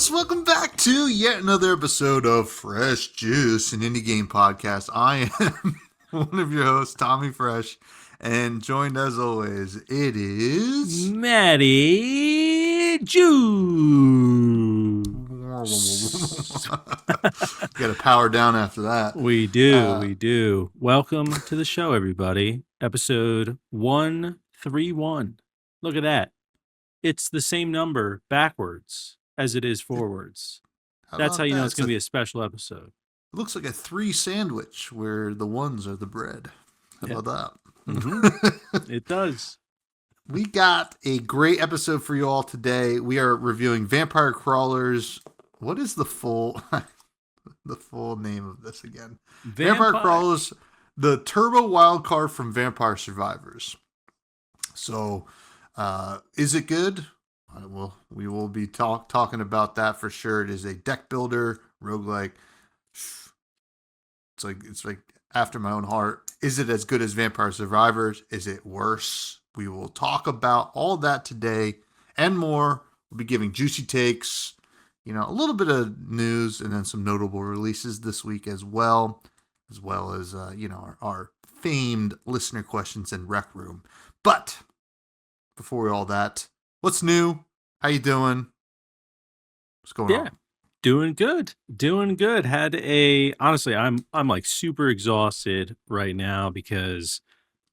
folks, welcome back to yet another episode of Fresh Juice, an indie game podcast. I am one of your hosts, Tommy Fresh, and joined as always, it is Maddie Juice. Got to power down after that. We do. Welcome to the show, everybody. Episode 131. Look at that. It's the same number backwards as it is forwards. That's how you know it's going to be a special episode. It looks like a 3 sandwich where the ones are the bread. How about that? Mm-hmm. It does. We got a great episode for you all today. We are reviewing Vampire Crawlers. What is the full name of this again? Vampire Crawlers, the Turbo Wildcard from Vampire Survivors. So, is it good? We will be talking about that for sure. It is a deck builder, roguelike. It's like after my own heart. Is it as good as Vampire Survivors? Is it worse? We will talk about all that today and more. We'll be giving juicy takes, a little bit of news, and then some notable releases this week as well as our famed listener questions and rec room. But before all that, what's new? How you doing? What's going on? Doing good. Honestly, I'm like super exhausted right now because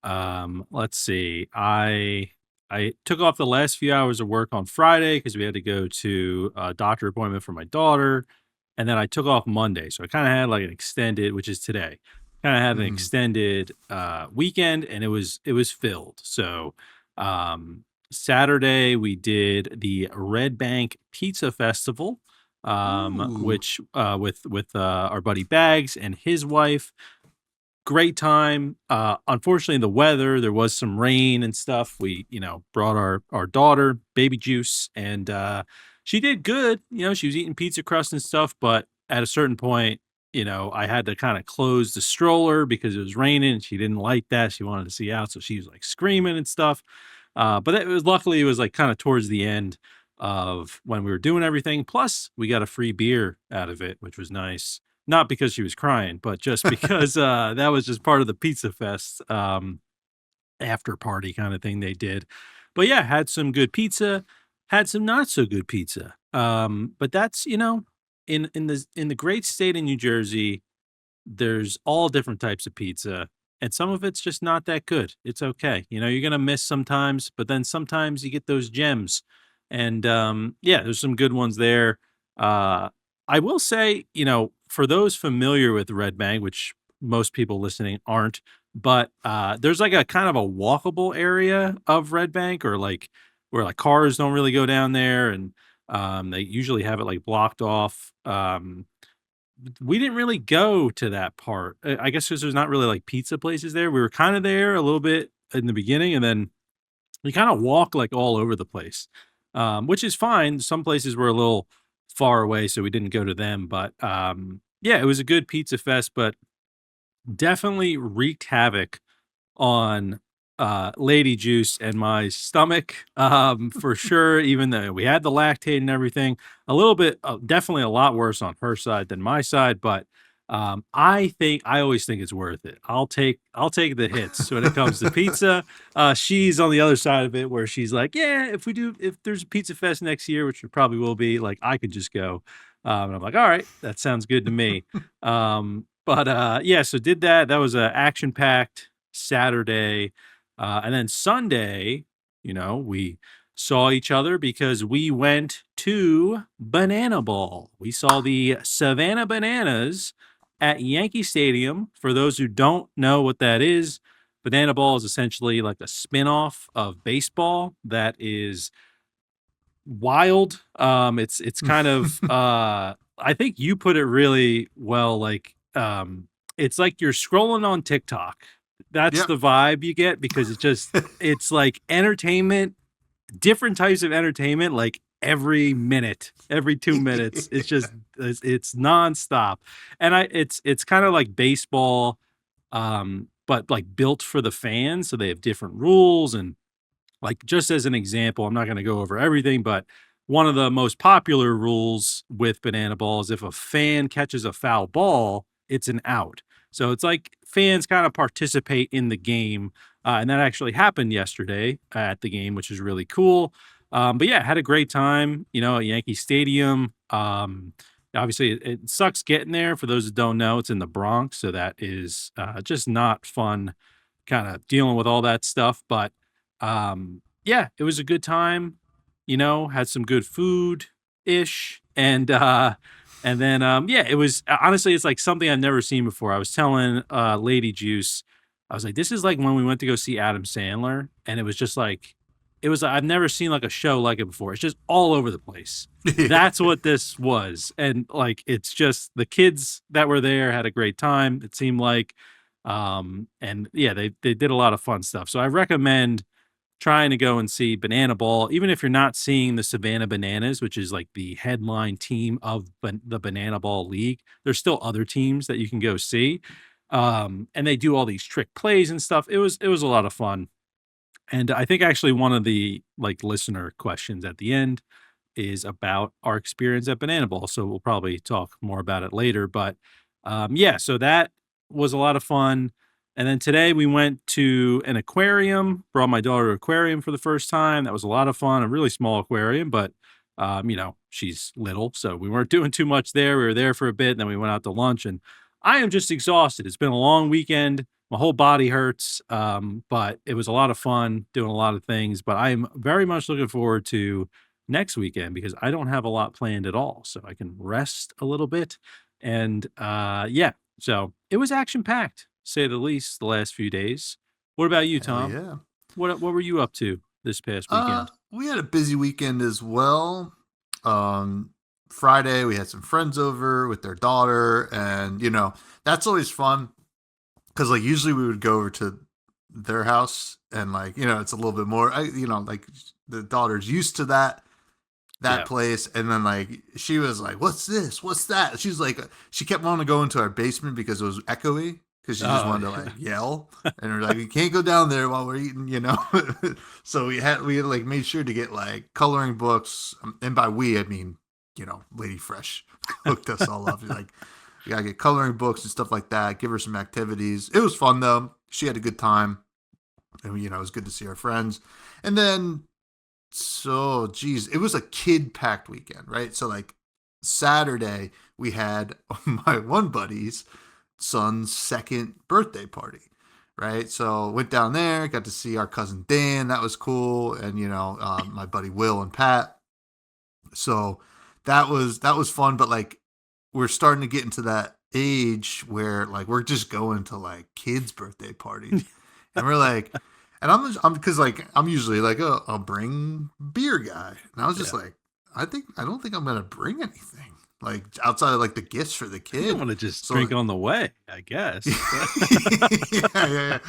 let's see. I took off the last few hours of work on Friday because we had to go to a doctor appointment for my daughter. And then I took off Monday. So I kind of had like an extended, which is today, an extended weekend, and it was filled. So Saturday we did the Red Bank Pizza Festival, which with our buddy Bags and his wife. Great time. Unfortunately, the weather, there was some rain and stuff. We, brought our daughter, Baby Juice, and she did good. She was eating pizza crust and stuff, but at a certain point, I had to kind of close the stroller because it was raining and she didn't like that. She wanted to see out, so she was like screaming and stuff. But luckily it was like kind of towards the end of when we were doing everything. Plus, we got a free beer out of it, which was nice. Not because she was crying, but just because that was just part of the Pizza Fest after party kind of thing they did. But yeah, had some good pizza, had some not so good pizza. But that's, in the great state of New Jersey, there's all different types of pizza, and some of it's just not that good. It's okay. You're going to miss sometimes, but then sometimes you get those gems. And there's some good ones there. I will say, for those familiar with Red Bank, which most people listening aren't, but there's like a kind of a walkable area of Red Bank, or like where like cars don't really go down there, and they usually have it like blocked off. We didn't really go to that part. I guess because there's not really like pizza places there. We were kind of there a little bit in the beginning, and then we kind of walk like all over the place, which is fine. Some places were a little far away, so we didn't go to them. But it was a good pizza fest, but definitely wreaked havoc on Lady Juice and my stomach, for sure. Even though we had the lactate and everything, a little bit, definitely a lot worse on her side than my side. But I always think it's worth it. I'll take the hits when it comes to pizza. She's on the other side of it, where she's like, yeah, if there's a pizza fest next year, which there probably will be, like, I could just go. And I'm like, all right, that sounds good to me. So did that. That was a action packed Saturday. And then Sunday, we saw each other because we went to Banana Ball. We saw the Savannah Bananas at Yankee Stadium. For those who don't know what that is, Banana Ball is essentially like a spin-off of baseball that is wild. It's kind of I think you put it really well, like it's like you're scrolling on TikTok. That's the vibe you get, because it's like entertainment, different types of entertainment, like every minute, every 2 minutes. It's nonstop. And it's kind of like baseball, but like built for the fans. So they have different rules. And like, just as an example, I'm not going to go over everything, but one of the most popular rules with banana ball is if a fan catches a foul ball, it's an out. So it's like fans kind of participate in the game. And that actually happened yesterday at the game, which is really cool. But yeah, had a great time, at Yankee Stadium. Obviously, it sucks getting there. For those that don't know, it's in the Bronx. So that is just not fun kind of dealing with all that stuff. But yeah, it was a good time, had some good food ish. And then yeah, it was honestly, it's like something I've never seen before. I was telling Lady Juice, I was like, this is like when we went to go see Adam Sandler, and it was just like I've never seen like a show like it before. It's just all over the place. Yeah. That's what this was. And like it's just the kids that were there had a great time, it seemed like. And yeah, they did a lot of fun stuff. So I recommend trying to go and see Banana Ball, even if you're not seeing the Savannah Bananas, which is like the headline team of the Banana Ball League. There's still other teams that you can go see. And they do all these trick plays and stuff. It was a lot of fun. And I think actually one of the like listener questions at the end is about our experience at Banana Ball. So we'll probably talk more about it later. But yeah, so that was a lot of fun. And then today we went to an aquarium, brought my daughter to aquarium for the first time. That was a lot of fun, a really small aquarium, but she's little, so we weren't doing too much there. We were there for a bit, and then we went out to lunch, and I am just exhausted. It's been a long weekend. My whole body hurts, but it was a lot of fun doing a lot of things. But I am very much looking forward to next weekend because I don't have a lot planned at all, so I can rest a little bit. And yeah, so it was action packed, say the least, the last few days. What about you, Hell Tom? yeah. What were you up to this past weekend? We had a busy weekend as well. Um, Friday we had some friends over with their daughter, and that's always fun because like usually we would go over to their house, and like it's a little bit more, like the daughter's used to that Yeah. place, and then like she was like, "What's this? What's that?" She's like, she kept wanting to go into our basement because it was echoey. Because she just Oh, wanted to like yell, and we're like, we can't go down there while we're eating. So we had like made sure to get like coloring books, and by we I mean Lady Fresh hooked us all up. Like, we gotta get coloring books and stuff like that. Give her some activities. It was fun though. She had a good time, and it was good to see our friends. And then so, geez, it was a kid packed weekend, right? So, like, Saturday, we had my one buddy's son's second birthday party, right? So, went down there, got to see our cousin Dan. That was cool. And, my buddy Will and Pat. So, that was fun. But, like, we're starting to get into that age where, like, we're just going to, like, kids' birthday parties. And we're like, and I'm because like I'm usually like a bring beer guy, and I was just yeah. like, I don't think I'm gonna bring anything like outside of like the gifts for the I think I'm kid. gonna just So drink on the way, I guess. yeah,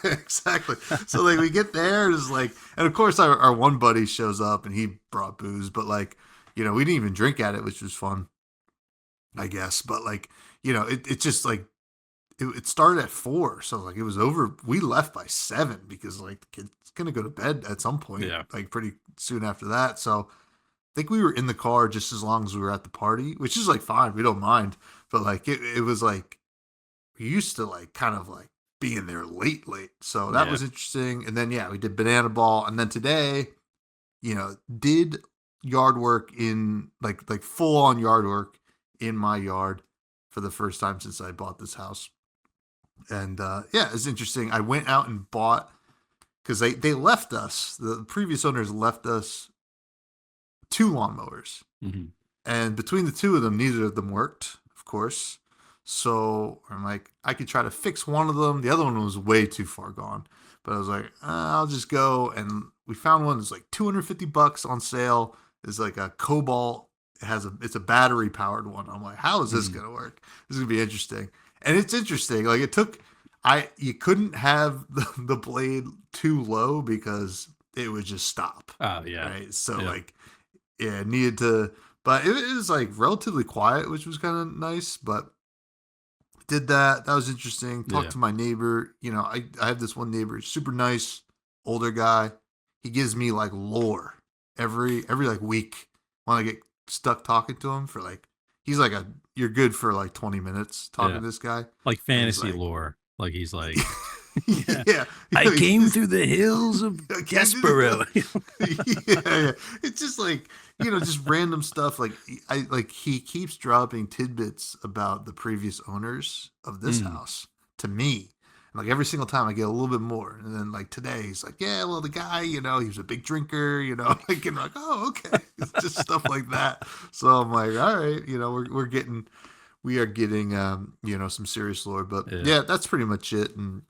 exactly. So like we get there, it's like, and of course our one buddy shows up and he brought booze, but like we didn't even drink at it, which was fun, I guess. But like it just like it started at 4, so like it was over. We left by 7 because like the kid's gonna go to bed at some point, Yeah. like pretty soon after that. So I think we were in the car just as long as we were at the party, which is like fine, we don't mind. But like it was like we used to like kind of like being there late, so that Yeah. was interesting. And then yeah, we did banana ball, and then today, did yard work in like full on yard work in my yard for the first time since I bought this house. And yeah, it's interesting. I went out and bought because they left us. The previous owners left us 2 lawnmowers, Mhm. and between the 2 of them, neither of them worked, of course. So I'm like, I could try to fix one of them. The other one was way too far gone. But I was like, I'll just go. And we found one that's like $250 on sale. It's like a Cobalt. It's a battery powered one. I'm like, how is this Mhm. gonna work? This is gonna be interesting. And it's interesting. Like it took, you couldn't have the blade too low because it would just stop. Oh, yeah. Right. So Yeah. like, yeah, it needed to, but it was like relatively quiet, which was kind of nice. But did that. That was interesting. Talked Yeah. to my neighbor. I have this one neighbor, super nice, older guy. He gives me like lore every like week. when I get stuck talking to him for like, he's like you're good for like 20 minutes talking Yeah. to this guy. Like And he's fantasy like, lore. Like he's like, yeah, yeah, I came he's, through the hills of I came to the Despero. yeah, yeah. It's just like, just random stuff. Like he keeps dropping tidbits about the previous owners of this Mm, house to me. And like every single time I get a little bit more. And then like today he's like, yeah, well the guy, he was a big drinker, like, and I'm like, oh, okay. It's just stuff like that. So I'm like, all right, we are getting some serious lore. But yeah. yeah, that's pretty much it. And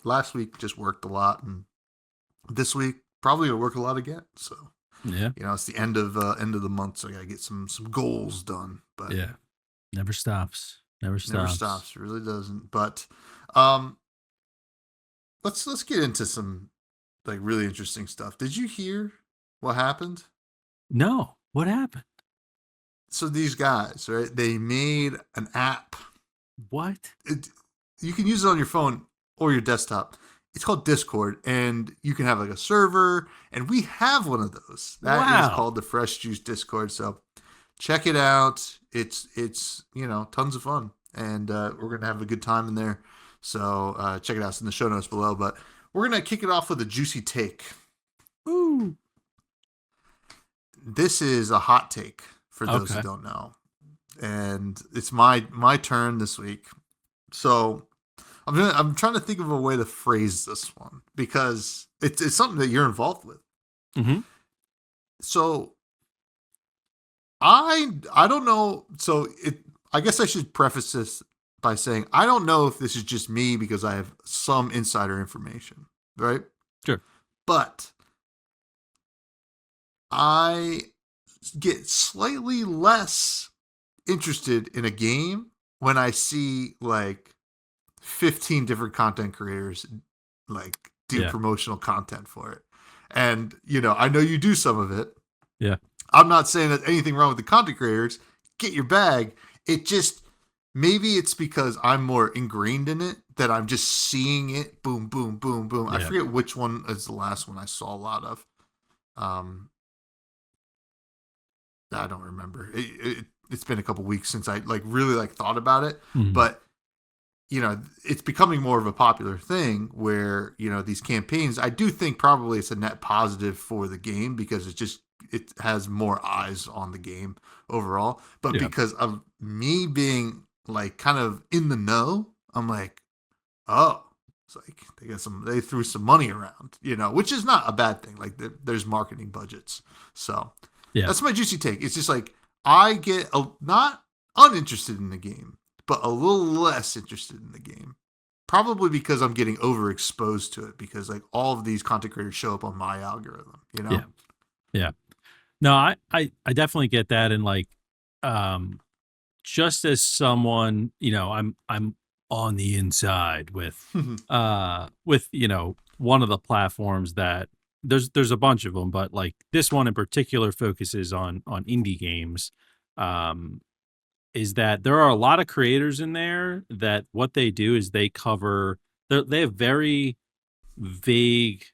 last week just worked a lot, and this week probably gonna work a lot again. So Yeah. it's the end of the month, so I gotta get some goals done. But Yeah. Never stops. Never never stops. stops. It really doesn't. But um, let's get into some like really interesting stuff. Did you hear what happened? No. What happened? So these guys, right? They made an app. What? You can use it on your phone or your desktop. It's called Discord, and you can have like a server, and we have one of those. That is Wow. called the Fresh Juice Discord. So check it out. It's tons of fun, and we're gonna have a good time in there. So check it out. It's in the show notes below. But we're gonna kick it off with a juicy take. Ooh. This is a hot take for those who Okay. don't know, and it's my turn this week. So I'm trying to think of a way to phrase this one because it's something that you're involved with. Mm-hmm. So I don't know. So I guess I should preface this by saying I don't know if this is just me because I have some insider information, right? Sure. But I get slightly less interested in a game when I see like 15 different content creators like do Yeah. promotional content for it. And I know you do some of it. Yeah. I'm not saying that anything wrong with the content creators. Get your bag. It just maybe it's because I'm more ingrained in it that I'm just seeing it boom, boom, boom, boom. I Yeah. forget which one is the last one I saw a lot of. Um, I don't remember. It's been a couple weeks since I like really like thought about it, Mm-hmm. but it's becoming more of a popular thing where, these campaigns, I do think probably it's a net positive for the game because it has more eyes on the game overall. But Yeah. because of me being like kind of in the know, I'm like, oh, it's like they threw some money around, which is not a bad thing. Like there's marketing budgets. So Yeah. that's my juicy take. It's just like I get not uninterested in the game, but a little less interested in the game. Probably because I'm getting overexposed to it because like all of these content creators show up on my algorithm. Yeah. Yeah. No, I definitely get that. And like, um, just as someone, I'm on the inside with, one of the platforms that there's a bunch of them, but like this one in particular focuses on indie games. Um, is that there are a lot of creators in there that what they do is they have very vague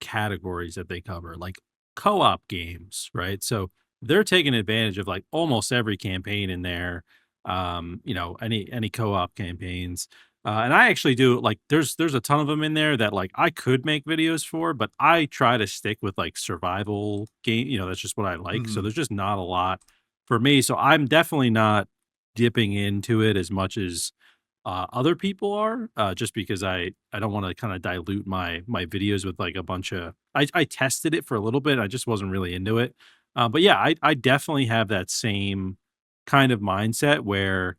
categories that they cover, like co-op games, right? So they're taking advantage of like almost every campaign in there. Any co-op campaigns. And I actually do like there's a ton of them in there that like I could make videos for, but I try to stick with like survival game, that's just what I like. So Mm-hmm. there's just not a lot for me. So I'm definitely not dipping into it as much as other people are, just because I don't want to kind of dilute my videos with like a bunch of I tested it for a little bit. I just wasn't really into it. But yeah, I definitely have that same kind of mindset where,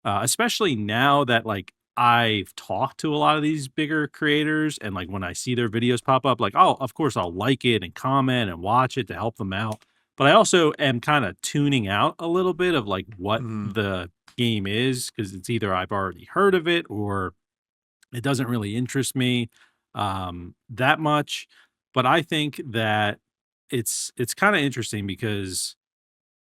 especially now that like I've talked to a lot of these bigger creators and like when I see their videos pop up, like, oh, of course I'll like it and comment and watch it to help them out. But I also am kind of tuning out a little bit of like what Mm-hmm. the game is because it's either I've already heard of it or it doesn't really interest me that much. But I think that it's kind of interesting because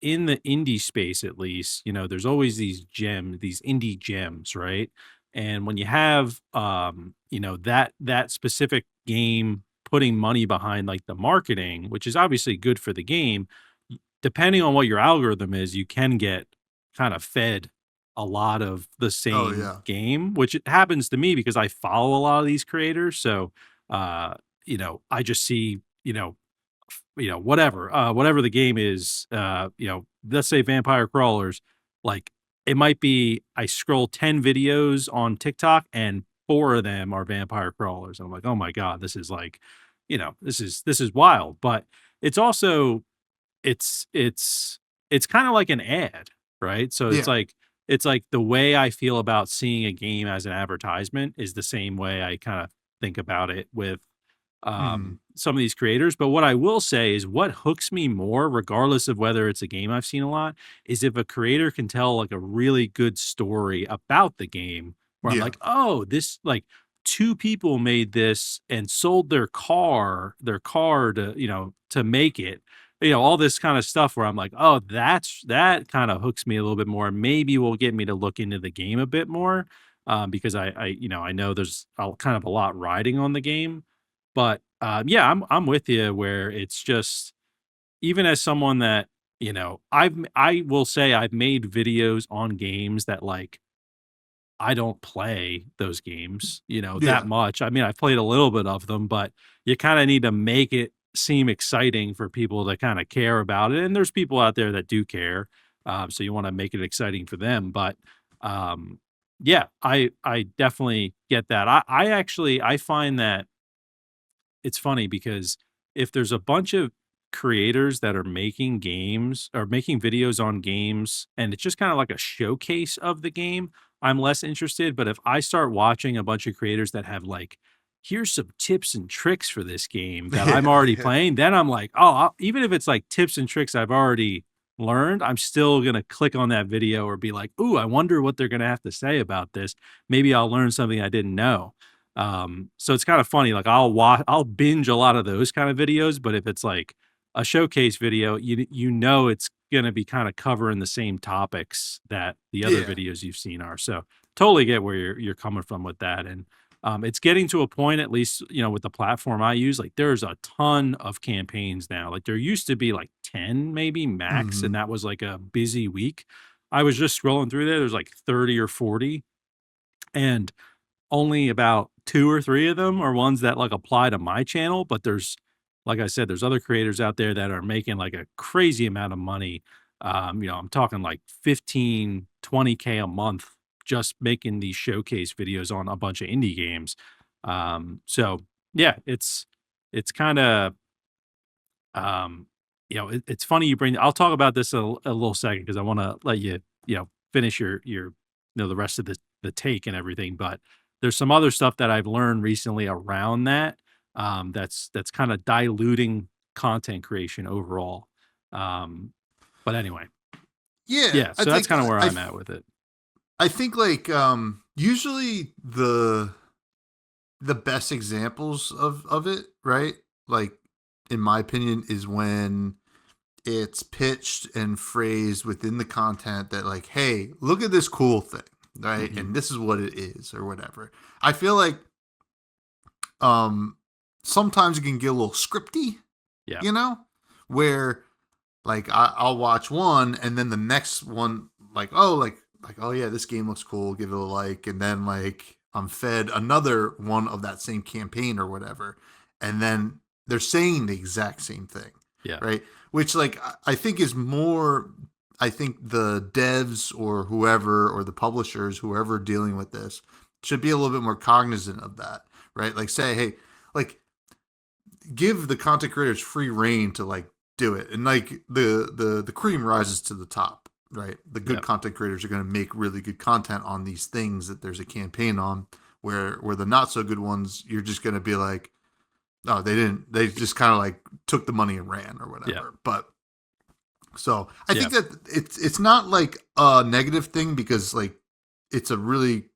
in the indie space, at least, there's always these indie gems, right? And when you have, that specific game putting money behind like the marketing, which is obviously good for the game, depending on what your algorithm is, you can get kind of fed a lot of the Oh same yeah. game, which it happens to me because I follow a lot of these creators. So, uh, I just see, whatever the game is, let's say Vampire Crawlers, like it might be I scroll 10 videos on TikTok and 4 of them are Vampire Crawlers. I'm like, oh my God, this is like, this is wild. But it's also it's kind of like an ad, right? So Yeah. it's like the way I feel about seeing a game as an advertisement is the same way I kind of think about it with Hmm. some of these creators. But what I will say is what hooks me more, regardless of whether it's a game I've seen a lot, is if a creator can tell like a really good story about the game where I'm Yeah. like, oh, this like two people made this and sold their car to make it. All this kind of stuff where I'm like, oh, that kind of hooks me a little bit more. Maybe will get me to look into the game a bit more. Because I know there's kind of a lot riding on the game, but, yeah, I'm with you where it's just even as someone that, I will say I've made videos on games that, like, I don't play those games, that Yeah. much. I mean, I've played a little bit of them, but you kinda need to make it seem exciting for people to kinda care about it, and there's people out there that do care, so you wanna make it exciting for them, but, um, yeah, I definitely get that. I find that it's funny because if there's a bunch of creators that are making games or making videos on games and it's just kind of like a showcase of the game, I'm less interested. But if I start watching a bunch of creators that have like, here's some tips and tricks for this game that I'm Yeah. already Yeah. playing, then I'm like, oh, even if it's like tips and tricks I've already learned, I'm still going to click on that video or be like, ooh, I wonder what they're going to have to say about this. Maybe I'll learn something I didn't know. So it's kind of funny. Like I'll binge a lot of those kind of videos, but if it's like a showcase video, it's gonna be kind of covering the same topics that the other Yeah. videos you've seen are. So totally get where you're coming from with that. And it's getting to a point, at least, with the platform I use, like there's a ton of campaigns now. Like there used to be like 10 maybe max, and Hmm. that was like a busy week. I was just scrolling through there, there's like 30 or 40. And only about 2 or 3 of them are ones that, like, apply to my channel, but there's like I said, there's other creators out there that are making, like, a crazy amount of money. I'm talking, like, 15, 20K a month just making these showcase videos on a bunch of indie games. So, yeah, it's kinda it's funny you bring. I'll talk about this a little second because I want to let you, finish the rest of the take and everything. But there's some other stuff that I've learned recently around that. That's kind of diluting content creation overall. Um, but anyway, Yeah. yeah. So that's kind of where I'm at with it. I think like usually the best examples of it, right? Like in my opinion is when it's pitched and phrased within the content that like, hey, look at this cool thing, right? Hmm. And this is what it is or whatever. I feel like um sometimes it can get a little scripty, Yeah. you know, where like I'll watch one and then the next one like oh yeah, this game looks cool, give it a like, and then like I'm fed another one of that same campaign or whatever, and then they're saying the exact same thing, Yeah. right? Which like I think is more. I think the devs or whoever or the publishers, whoever dealing with this, should be a little bit more cognizant of that, right? Like say, hey, like give the content creators free reign to like do it, and like the cream rises to the top, right? The good Yep. content creators are going to make really good content on these things that there's a campaign on. Where the not so good ones, you're just going to be like, oh, they didn't, they just kind of like took the money and ran or Yeah. whatever. But so I Yeah. think that it's not like a negative thing because like it's a really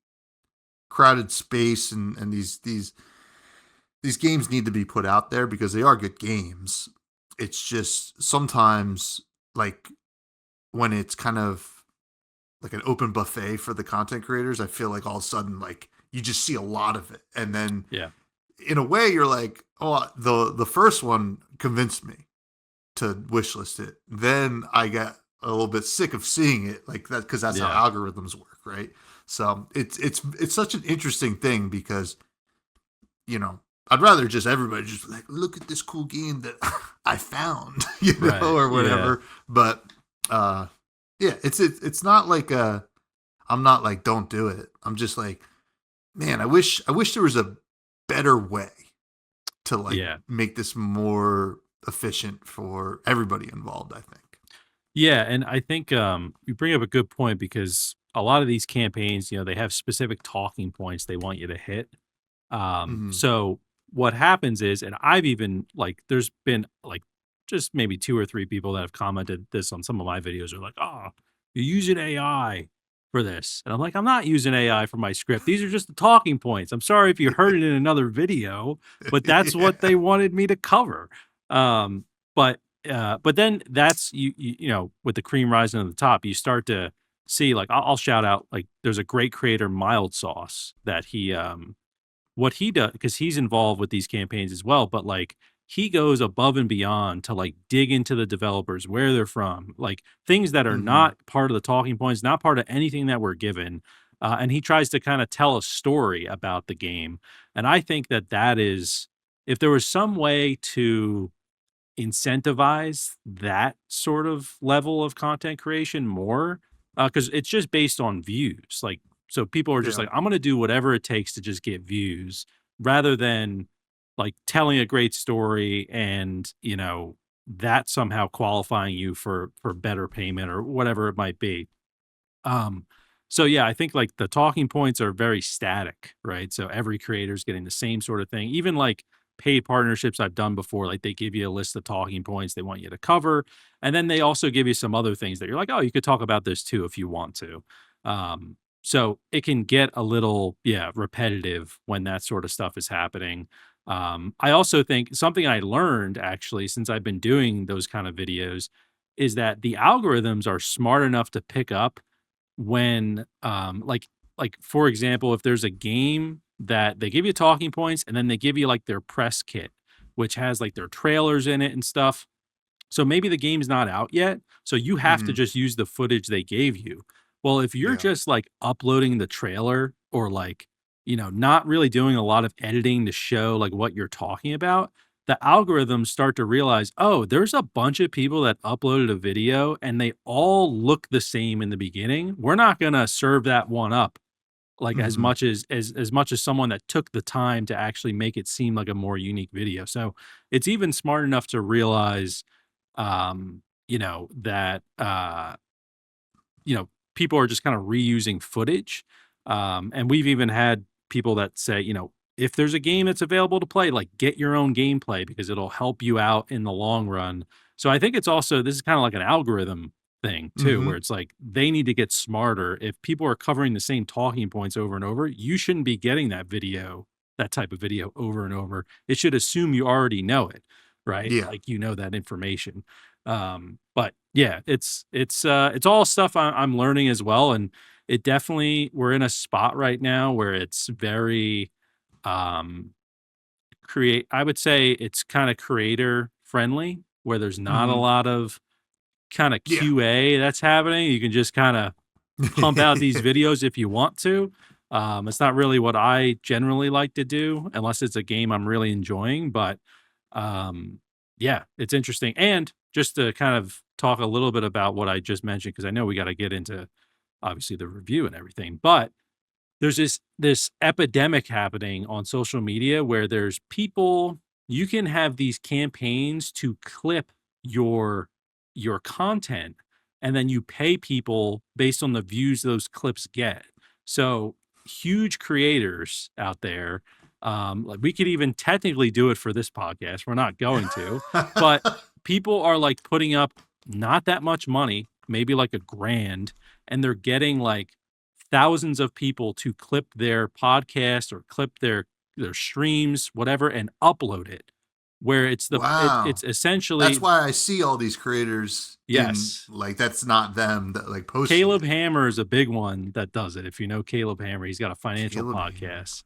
crowded space, and these games need to be put out there because they are good games. It's just sometimes like when it's kind of like an open buffet for the content creators, I feel like all of a sudden like you just see a lot of it. And then Yeah. in a way you're like, oh, the first one convinced me. to wishlist it. Then I got a little bit sick of seeing it like that because that's how Yeah. algorithms work, right? So it's such an interesting thing because you know I'd rather just everybody just like look at this cool game that I found, Right. or Yeah. whatever. But uh, yeah, it's not like I'm not like don't do it. I'm just like man, I wish there was a better way to like Yeah. make this more efficient for everybody involved. I think. Yeah, and I think you bring up a good point because a lot of these campaigns, they have specific talking points they want you to hit. Hmm. So what happens is, and I've even like, there's been like just maybe two or three people that have commented this on some of my videos are like, oh, you're using AI for this. And I'm like, I'm not using AI for my script. These are just the talking points. I'm sorry if you heard it in another video, but that's what Yeah. they wanted me to cover. Um, but then that's with the cream rising to the top, you start to see like I'll shout out like there's a great creator, Mild Sauce, that he what he does because he's involved with these campaigns as well, but like he goes above and beyond to like dig into the developers, where they're from, like things that are Hmm. not part of the talking points, not part of anything that we're given. And he tries to kind of tell a story about the game. And I think that that is, if there was some way to incentivize that sort of level of content creation more, because it's just based on views. Like, so people are just Yeah. like, I'm going to do whatever it takes to just get views rather than like telling a great story and, that somehow qualifying you for better payment or whatever it might be. Um, so yeah, I think like the talking points are very static, right? So every creator is getting the same sort of thing. Even like paid partnerships I've done before, like they give you a list of talking points they want you to cover, and then they also give you some other things that you're like, oh, you could talk about this too if you want to. So it can get a little, yeah, repetitive when that sort of stuff is happening. I also think something I learned actually since I've been doing those kind of videos is that the algorithms are smart enough to pick up when like for example, if there's a game that they give you talking points and then they give you like their press kit, which has like their trailers in it and stuff. So maybe the game's not out yet, so you have to Hmm. just use the footage they gave you. Well, if you're Yeah. just like uploading the trailer or like, not really doing a lot of editing to show like what you're talking about, the algorithms start to realize, oh, there's a bunch of people that uploaded a video and they all look the same in the beginning. We're not going to serve that one up like as Hmm. much as much as someone that took the time to actually make it seem like a more unique video. So it's even smart enough to realize that people are just kind of reusing footage. And we've even had people that say, if there's a game that's available to play, like get your own gameplay because it'll help you out in the long run. So I think it's also, this is kind of like an algorithm thing too, where Hmm. it's like they need to get smarter. If people are covering the same talking points over and over, you shouldn't be getting that type of video over and over. It should assume you already know it, right? Yeah. Like you know that information. But yeah, it's all stuff I'm learning as well, and it definitely we're in a spot right now where it's very um create. I would say it's kind of creator friendly, where there's not a Hmm. lot of kind of Yeah. QA that's happening. You can just kind of pump out these videos if you want to. It's not really what I generally like to do unless it's a game I'm really enjoying. But yeah, it's interesting. And just to kind of talk a little bit about what I just mentioned, because I know we got to get into obviously the review and everything, but there's this epidemic happening on social media where there's people, you can have these campaigns to clip your your content and then you pay people based on the views those clips get. So huge creators out there, like we could even technically do it for this podcast, we're not going to, but people are like putting up not that much money, maybe like a grand, and they're getting like thousands of people to clip their podcast or clip their streams, whatever, and upload it. Where it's Wow. That's essentially, why I see all these creators in yes. like that's not them that like posting Caleb it. Hammer is a big one that does it. If you know Caleb Hammer, he's got a financial Caleb Hammer. podcast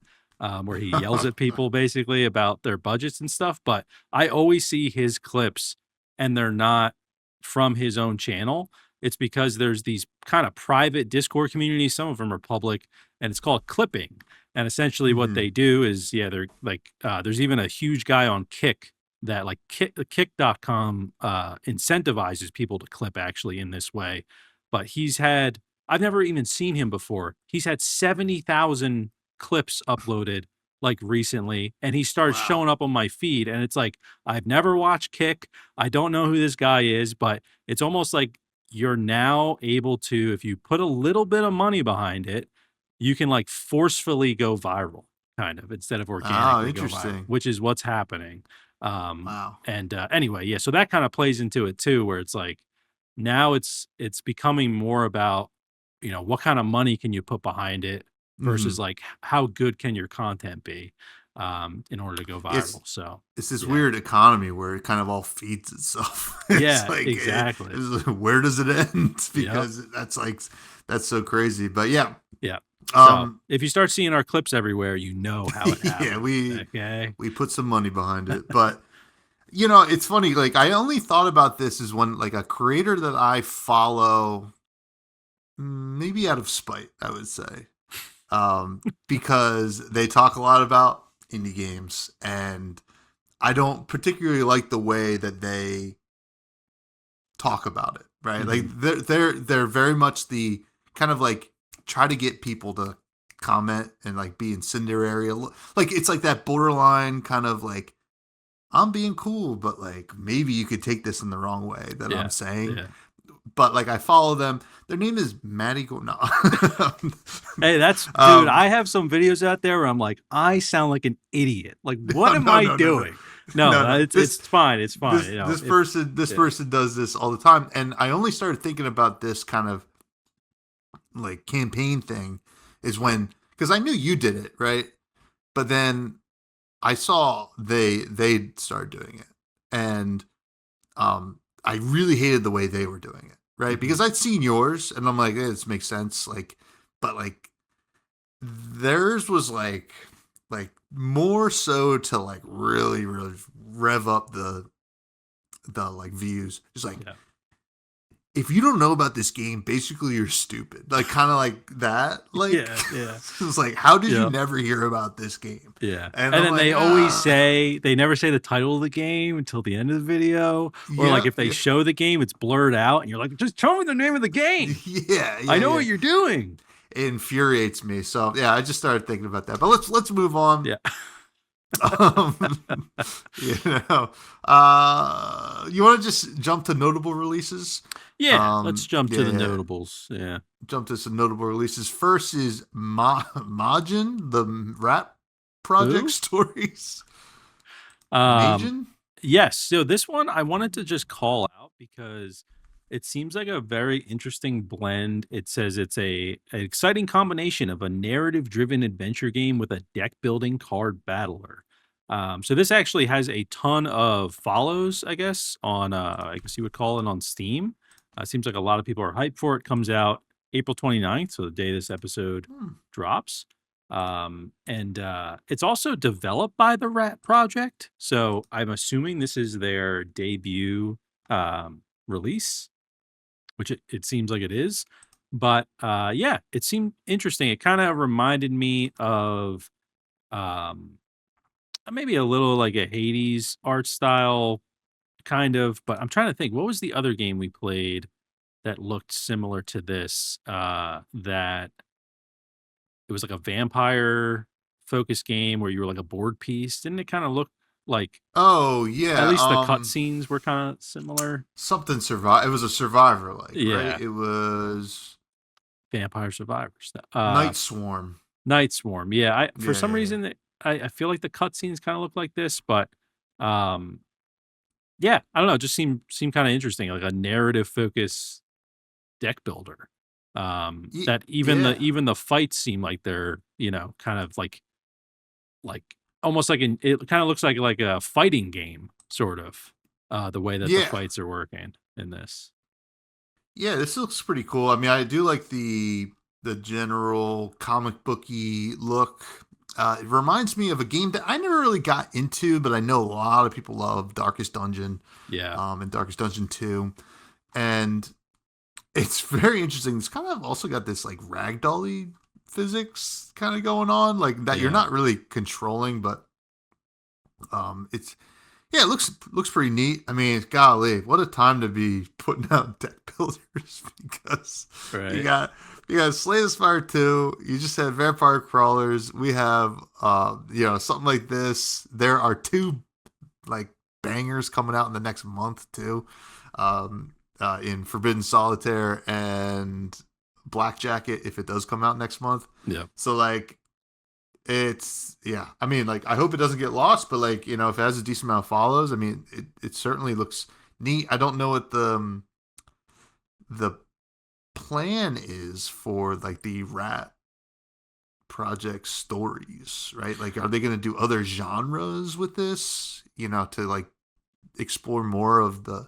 where he yells at people basically about their budgets and stuff. But I always see his clips and they're not from his own channel, it's because there's these kind of private Discord communities. Some of them are public, and it's called clipping. And essentially, what Hmm. they do is, yeah, they're like, there's even a huge guy on Kick that like kick.com incentivizes people to clip actually in this way. But I've never even seen him before. He's had 70,000 clips uploaded like recently, and he starts Wow. showing up on my feed. And it's like, I've never watched Kick. I don't know who this guy is, but it's almost like you're now able to, if you put a little bit of money behind it, you can like forcefully go viral kind of instead of Oh, organically go viral, interesting. which is what's happening. Wow. And anyway, yeah, so that kind of plays into it too, where it's like now it's becoming more about, what kind of money can you put behind it Hmm. versus like how good can your content be in order to go It's viral. So it's this yeah. weird economy where it kind of all feeds itself. It's Yeah, like exactly. where does it end? Yep. Because that's so crazy. But yeah, Yeah. So um, if you start seeing our clips everywhere, you know how it yeah, happened. we Okay. we put some money behind it. But it's funny. Like I only thought about this is when like a creator that I follow, maybe out of spite, I would say, because they talk a lot about indie games, and I don't particularly like the way that they talk about it. Right, like Hmm. they're very much the kind of like try to get people to comment and like be incendiary. Like it's like that borderline kind of like I'm being cool, but like maybe you could take this in the wrong way that I'm Yeah. saying. Yeah. But like I follow them. Their name is Maddie Go. No. Hey, dude, um, I have some videos out there where I'm like, I sound like an idiot. Like, no, what am no, I no, no, no, doing? No, no, no. it's fine. It's fine. This If person this yeah. person does this all the time, and I only started thinking about this kind of like campaign thing is when because I knew you did it right, but then I saw they started doing it, and I really hated the way they were doing it, right? Hmm. Because I'd seen yours, and I'm like, this makes sense, like, but like theirs was like more so to like really really rev up the like views. Just like Yeah. if you don't know about this game, basically you're stupid. Like kind of like that. Like Yeah. Yeah. it's like how did you Yeah. never hear about this game? Yeah. And And I'm then like, they never say the title of the game until the end of the video. Or like yeah, if they yeah, show the game, it's blurred out and you're like, just tell me the name of the game. yeah, I yeah, know yeah. what you're doing. It infuriates me. So yeah, I just started thinking about that. But let's move on. Yeah. Um, you know, you want to just jump to notable releases? Yeah. Let's jump to Yeah, the yeah. notables. Yeah. Jump to some notable releases. First is Majin, the rap project Who? stories. Um, Majin? yes. So this one I wanted to just call out because it seems like a very interesting blend. It says it's an exciting combination of a narrative-driven adventure game with a deck-building card battler. So this actually has a ton of follows, I guess, on I guess you would call it on Steam. Seems like a lot of people are hyped for it. Comes out April 29th, so the day this episode Hmm. drops. And it's also developed by the Rat Project. So I'm assuming this is their debut release, which it seems like it is. But yeah, it seemed interesting. It kind of reminded me of um, maybe a little like a Hades art style, kind of. But I'm trying to think, what was the other game we played that looked similar to this? That it was like a vampire focused game where you were like a board piece. Didn't it kind of look like Oh at yeah. least the cutscenes were kind of similar? Something survive. It was a survivor like, right? Yeah, It was Vampire Survivors. Night Swarm. Night Swarm. Yeah, I for Yeah, some yeah, yeah. reason I feel like the cutscenes kind of look like this, but um yeah, I don't know, it just seemed kind of interesting, like a narrative focused deck builder. That Yeah. even the fights seem like they're, kind of like almost like it kind of looks like a fighting game sort of the way that the Yeah. fights are working in this. Yeah, this looks pretty cool. I mean, I do like the general comic booky look. It reminds me of a game that I never really got into, but I know a lot of people love Darkest Dungeon, Yeah. and Darkest Dungeon 2. And it's very interesting. It's kind of also got this like ragdolly physics kind of going on, like that you're Yeah. not really controlling, but it's yeah, it looks pretty neat. I mean, golly, what a time to be putting out deck builders because you Right. got you got Slay the Spire 2, you just had Vampire Crawlers, we have something like this. There are two like bangers coming out in the next month too. In Forbidden Solitaire and Black Jacket if it does come out next month. Yeah. So like it's yeah. I mean, like I hope it doesn't get lost, but like if it has a decent amount of follows, I mean, it certainly looks neat. I don't know what the plan is for like the Rat Project stories, right? Like, are they going to do other genres with this? To like explore more of the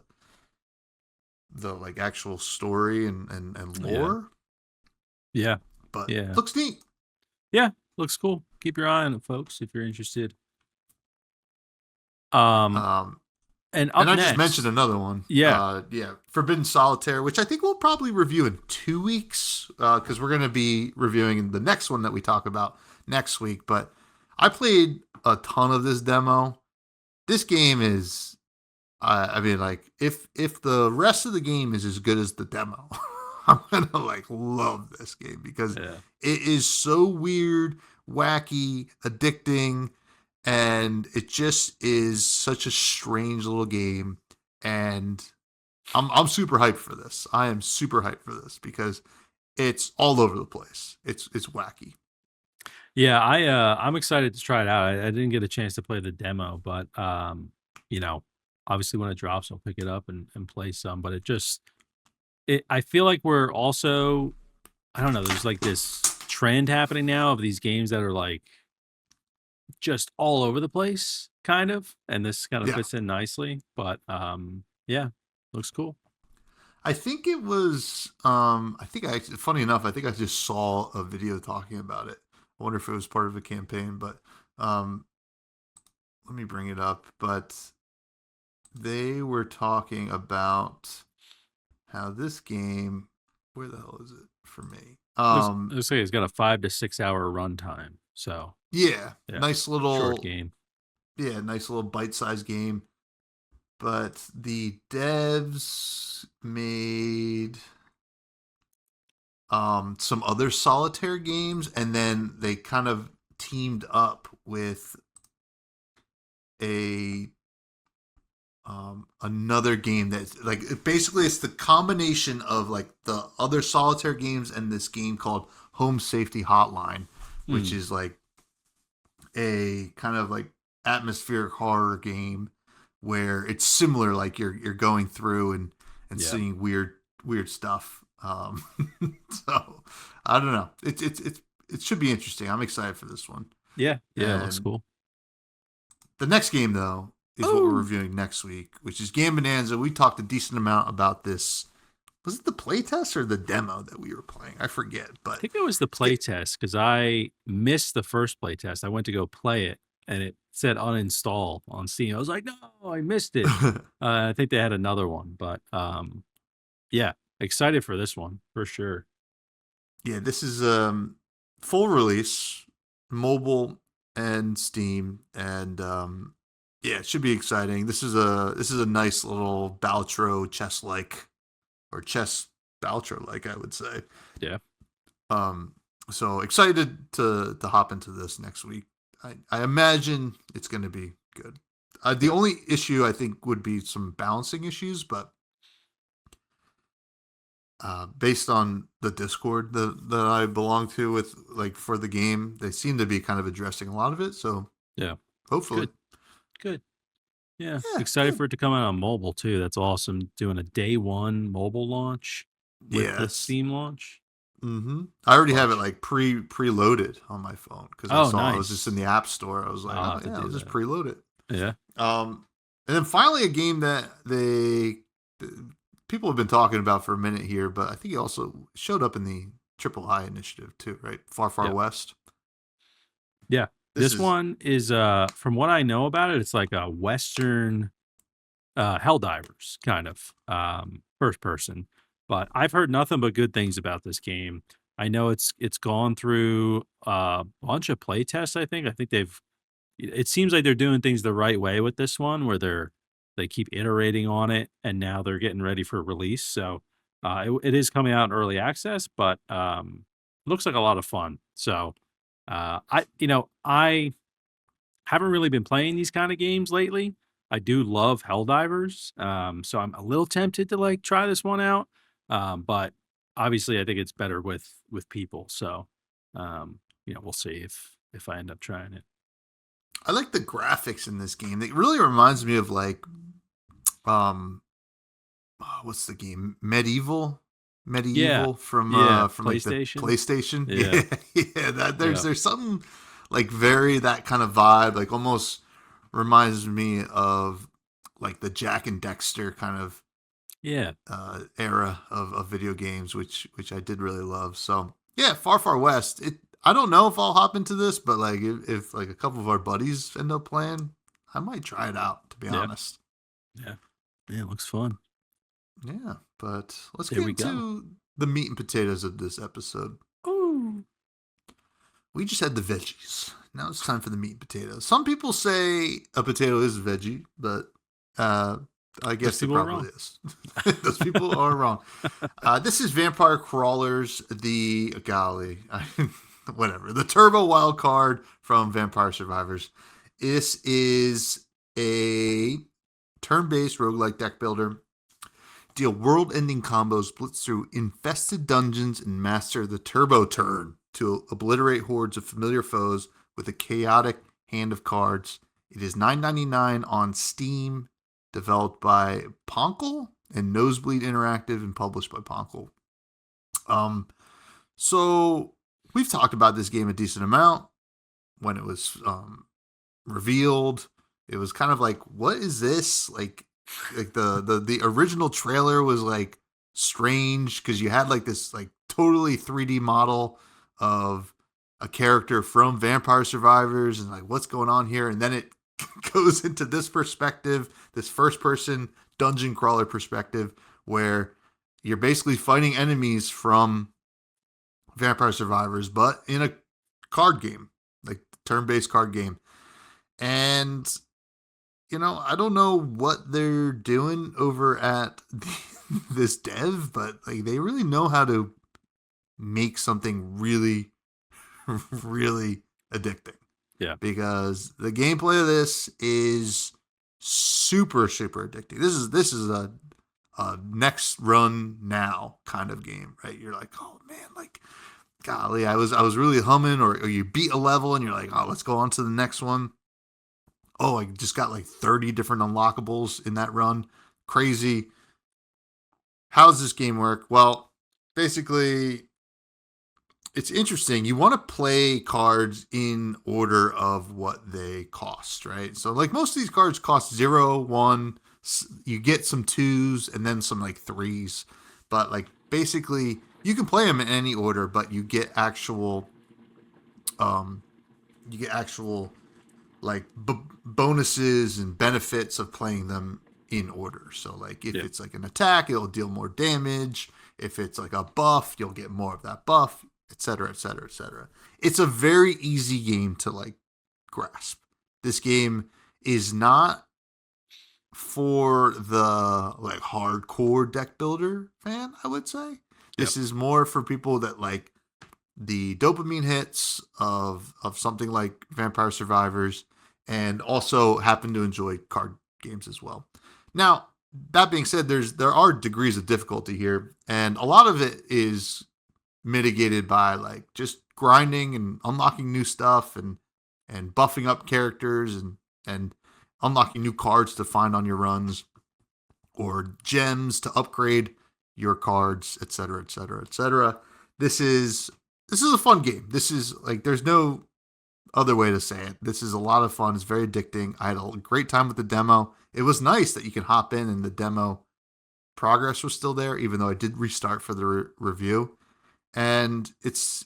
like actual story and Yeah. lore. Yeah. But Yeah. looks neat. Yeah. Looks cool. Keep your eye on it, folks, if you're interested. Um, Um, and And up I just mentioned next, another one. yeah. Yeah, Forbidden Solitaire, which I think we'll probably review in 2 weeks because we're going to be reviewing the next one that we talk about next week. But I played a ton of this demo. This game is, I mean, like if the rest of the game is as good as the demo, I'm gonna like love this game because Yeah. it is so weird, wacky, addicting, and it just is such a strange little game. And I'm super hyped for this. I am super hyped for this because it's all over the place. It's wacky. Yeah, I'm excited to try it out. I didn't get a chance to play the demo, but you know, obviously when it drops, I'll pick it up and play some. But I feel like we're also, I don't know, there's like this trend happening now of these games that are like just all over the place, kind of, and this kind of Yeah, fits in nicely. But yeah, looks cool. I think it was. I think funny enough, I think I just saw a video talking about it. I wonder if it was part of a campaign, but um, let me bring it up. But they were talking about how this game. Where the hell is it for me? Looks like it's got a 5 to 6 hour runtime. So Yeah, yeah, nice short little. game. Yeah, nice little bite-sized game. But the devs made some other solitaire games, and then they kind of teamed up with a another game that's like basically it's the combination of like the other solitaire games and this game called Home Safety Hotline, which Hmm. is like a kind of like atmospheric horror game where it's similar, like you're going through and Yeah. seeing weird stuff. So I don't know. It should be interesting. I'm excited for this one. Yeah. Yeah. It looks And cool. the next game though is what we're Oh, reviewing next week, which is Game Bonanza. We talked a decent amount about this. Was it the playtest or the demo that we were playing? I forget, I but think it was the it, playtest because I missed the first playtest. I went to go play it and it said uninstall on Steam. I was like, no, I missed it. I think they had another one, but yeah, excited for this one for sure. yeah, this is full release, mobile and Steam, and yeah, it should be exciting. This is a nice little Baltro chess like or chess Baltro like I would say. Yeah. Um, so excited to hop into this next week. I imagine it's going to be good. The Yeah. only issue I think would be some balancing issues, but based on the Discord that I belong to with like for the game, they seem to be kind of addressing a lot of it. So Yeah. hopefully, Good. Good. Yeah. yeah, Excited good. for it to come out on mobile too. That's awesome. Doing a day one mobile launch with the Yes. Steam launch. I already have it Clutch. like preloaded on my phone because I Oh, saw I was just in nice. the App Store. I was like, I'll oh have to yeah, I'll do just that. preload it. Yeah. And then finally, a game that people have been talking about for a minute here, but I think it also showed up in the Triple I initiative too, right? Far Yeah. West. Yeah. This This is one is from what I know about it, it's like a Western Helldivers kind of first person. But I've heard nothing but good things about this game. I know it's gone through a bunch of play tests, I think. I think it seems like they're doing things the right way with this one where they keep iterating on it and now they're getting ready for release. So it is coming out in early access, but it looks like a lot of fun. So I haven't really been playing these kind of games lately. I do love Helldivers, so I'm a little tempted to like try this one out. But obviously, I think it's better with people. So, we'll see if I end up trying it. I like the graphics in this game. It really reminds me of like um what's the game? Yeah, Medieval yeah, from like the PlayStation. PlayStation. Yeah, Yeah. Yeah, that yeah, there's something like very that kind of vibe, like almost reminds me of like the Jack and Dexter kind of yeah. era of video games, which I did really love. So yeah, Far Far West. It I don't know if I'll hop into this, but like if like a couple of our buddies end up playing, I might try it out. To be Yeah, honest, yeah, yeah. It looks fun. yeah. But let's There get we go. into the meat and potatoes of this episode. Ooh, We just had the veggies. Now it's time for the meat and potatoes. Some people say a potato is a veggie, but uh, I those guess it people are probably wrong. is. Those people are wrong. This is Vampire Crawlers, the golly, whatever, the turbo wild card from Vampire Survivors. This is a turn-based roguelike deck builder. Deal world-ending combos, blitz through infested dungeons, and master the turbo turn to obliterate hordes of familiar foes with a chaotic hand of cards. It is $9.99 on Steam, developed by Ponkel and Nosebleed Interactive, and published by Ponkel. So we've talked about this game a decent amount when it was revealed. It was kind of like, what is this? Like the original trailer was like strange because you had like this like totally 3D model of a character from Vampire Survivors and like what's going on here, and then it goes into this perspective, this first person dungeon crawler perspective, where you're basically fighting enemies from Vampire Survivors, but in a card game, like turn-based card game. And I don't know what they're doing over at this dev, but like they really know how to make something really, really addicting. Yeah, Because the gameplay of this is super, super addicting. This is a next run now kind of game, right? You're like, oh man, like golly, I was really humming, or you beat a level and you're like, oh, let's go on to the next one. Oh, I just got like 30 different unlockables in that run. Crazy. How does this game work? Well, basically, it's interesting. You want to play cards in order of what they cost, right? So, like most of these cards cost 0, 1. You get some 2s and then some like 3s. But like basically, you can play them in any order, but um, you get actual like bonuses and benefits of playing them in order. So like if yeah, it's like an attack, it'll deal more damage. If it's like a buff, you'll get more of that buff, etc., etc., etc. It's a very easy game to like grasp. This game is not for the like hardcore deck builder fan, I would say. yeah, This is more for people that like the dopamine hits of something like Vampire Survivors, and also happen to enjoy card games as well. Now, that being said, there are degrees of difficulty here, and a lot of it is mitigated by like just grinding and unlocking new stuff and buffing up characters and unlocking new cards to find on your runs or gems to upgrade your cards, etc., etc., etc. This is a fun game. This is like there's no other way to say it. This is a lot of fun. It's very addicting. I had a great time with the demo. It was nice that you can hop in and the demo progress was still there, even though I did restart for the review. And it's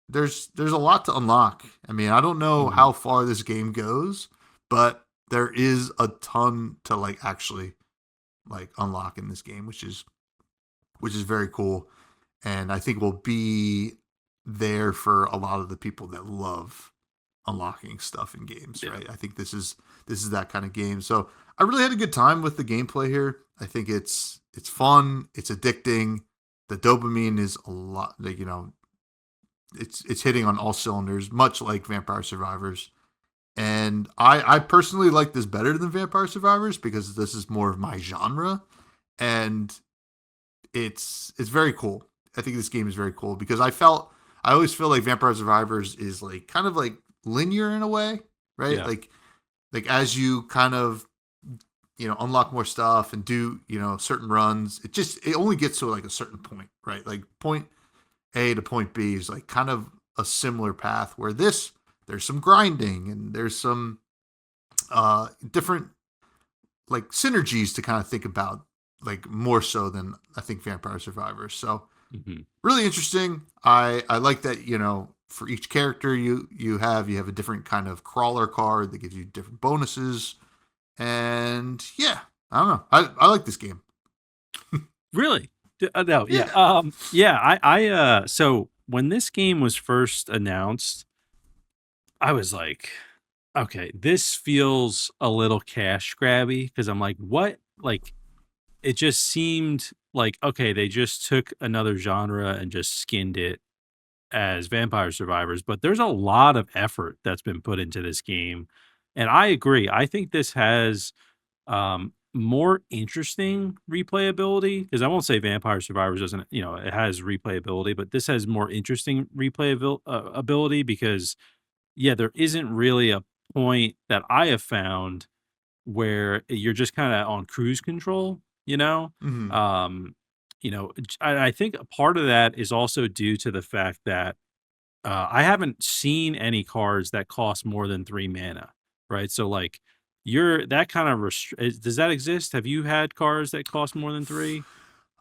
there's a lot to unlock. I mean, I don't know Hmm. how far this game goes, but there is a ton to like actually like unlock in this game, which is very cool, and I think will be there for a lot of the people that love unlocking stuff in games, Yeah. right? I think this is that kind of game. So I really had a good time with the gameplay here. I think it's fun, it's addicting. The dopamine is a lot, like, it's hitting on all cylinders, much like Vampire Survivors. And I personally like this better than Vampire Survivors because this is more of my genre, and it's very cool. I think this game is very cool because I always feel like Vampire Survivors is like kind of like linear in a way, right? Yeah. Like as you kind of unlock more stuff and do certain runs, it only gets to like a certain point, right? Like point A to point B is like kind of a similar path where this there's some grinding and there's some different like synergies to kind of think about, like more so than I think Vampire Survivors. So Hmm. really interesting. I like that, for each character you have a different kind of crawler card that gives you different bonuses. And yeah, I don't know. I like this game. Really? No, yeah. Yeah. Yeah, so when this game was first announced, I was like, okay, this feels a little cash grabby because I'm like, what? Like, it just seemed like, okay, they just took another genre and just skinned it as Vampire Survivors, but there's a lot of effort that's been put into this game. And I agree. I think this has more interesting replayability because I won't say Vampire Survivors doesn't, it has replayability, but this has more interesting replayability ability because, yeah, there isn't really a point that I have found where you're just kind of on cruise control, you know? Hmm. Um, I think a part of that is also due to the fact that I haven't seen any cards that cost more than 3 mana, right? So, like, you're that kind of does that exist? Have you had cards that cost more than 3?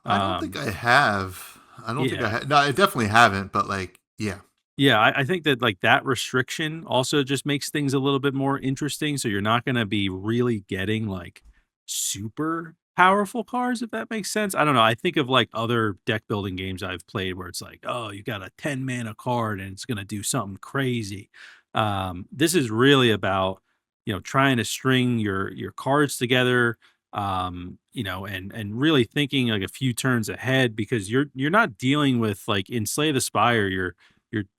I don't think Um, I have. I don't think I yeah. have. No, I definitely haven't. But like, yeah. Yeah, I think that, like, that restriction also just makes things a little bit more interesting, so you're not gonna be really getting, like, super powerful cards, if that makes sense. I don't know, I think of, like, other deck building games I've played where it's like, "Oh, you got a 10 mana card, and it's gonna do something crazy." This is really about, trying to string your cards together, and really thinking, like, a few turns ahead because you're not dealing with, like, in Slay the Spire, you're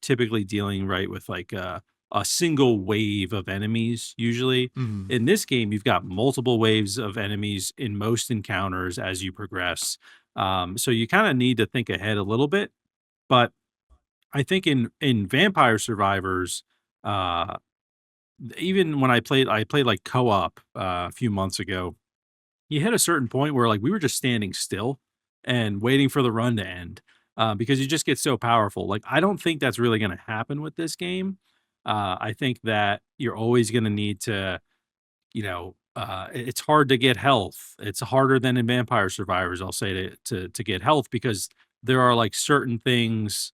typically dealing right with like a single wave of enemies usually. Hmm. In this game you've got multiple waves of enemies in most encounters as you progress, so you kind of need to think ahead a little bit. But I think in Vampire Survivors, uh even when I played like co-op a few months ago, you hit a certain point where like we were just standing still and waiting for the run to end, because you just get so powerful. Like I don't think that's really going to happen with this game. I think that you're always going to need to, it's hard to get health. It's harder than in Vampire Survivors, I'll say, to get health because there are like certain things,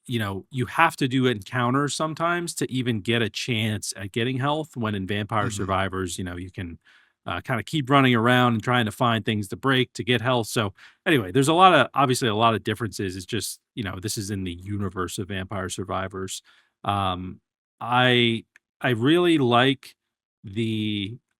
you have to do encounters sometimes to even get a chance at getting health. When in Vampire Hmm. Survivors, you can kind of keep running around and trying to find things to break to get health. So anyway, there's obviously a lot of differences. It's just, this is in the universe of Vampire Survivors. Um, I I really like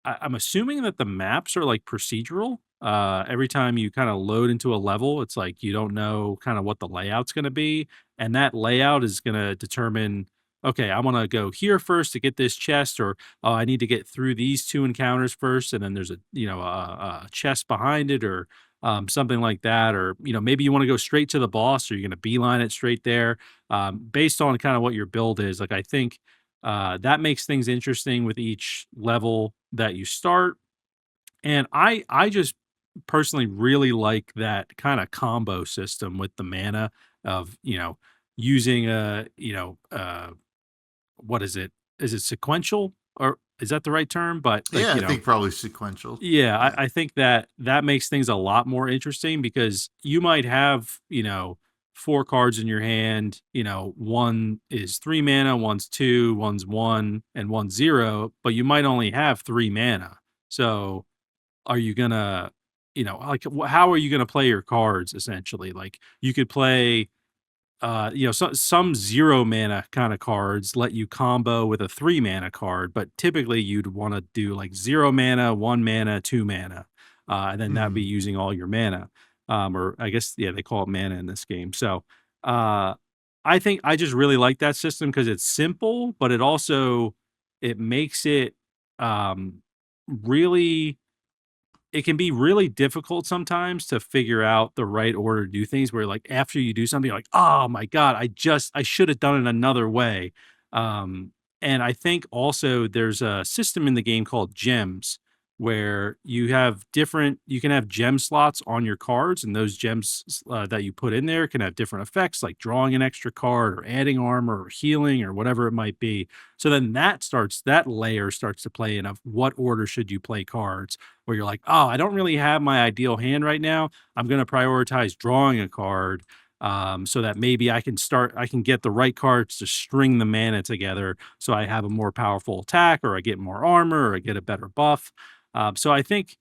I'm assuming that the maps are like procedural. Every time you kind of load into a level, it's like you don't know kind of what the layout's going to be, and that layout is going to determine, okay, I want to go here first to get this chest, or oh, I need to get through these two encounters first, and then there's a chest behind it, or something like that, or maybe you want to go straight to the boss, or you're going to beeline it straight there, based on kind of what your build is. Like I think that makes things interesting with each level that you start, and I just personally really like that kind of combo system with the mana of, using what is it? Is it sequential, or is that the right term? But like, Yeah, I think probably sequential. yeah, Yeah. I think that that makes things a lot more interesting because you might have, four cards in your hand. One is 3 mana, one's 2, one's 1, and one's 0, but you might only have 3 mana. So are you gonna, like, how are you gonna play your cards essentially? Like, you could play some 0 mana kind of cards let you combo with a 3 mana card, but typically you'd want to do like 0 mana, 1 mana, 2 mana, and then that'd be Hmm. using all your mana. Or I guess, yeah, they call it mana in this game. So uh, I think I just really like that system because it's simple, but it makes it um, really it can be really difficult sometimes to figure out the right order to do things where, like, after you do something, you're like, oh my God, I should have done it another way. Um, and I think also there's a system in the game called gems where you can have gem slots on your cards, and those gems that you put in there can have different effects, like drawing an extra card or adding armor or healing or whatever it might be. So then that layer starts to play in of what order should you play cards, where you're like, oh, I don't really have my ideal hand right now. I'm going to prioritize drawing a card, so that maybe I can get the right cards to string the mana together so I have a more powerful attack, or I get more armor, or I get a better buff. So I think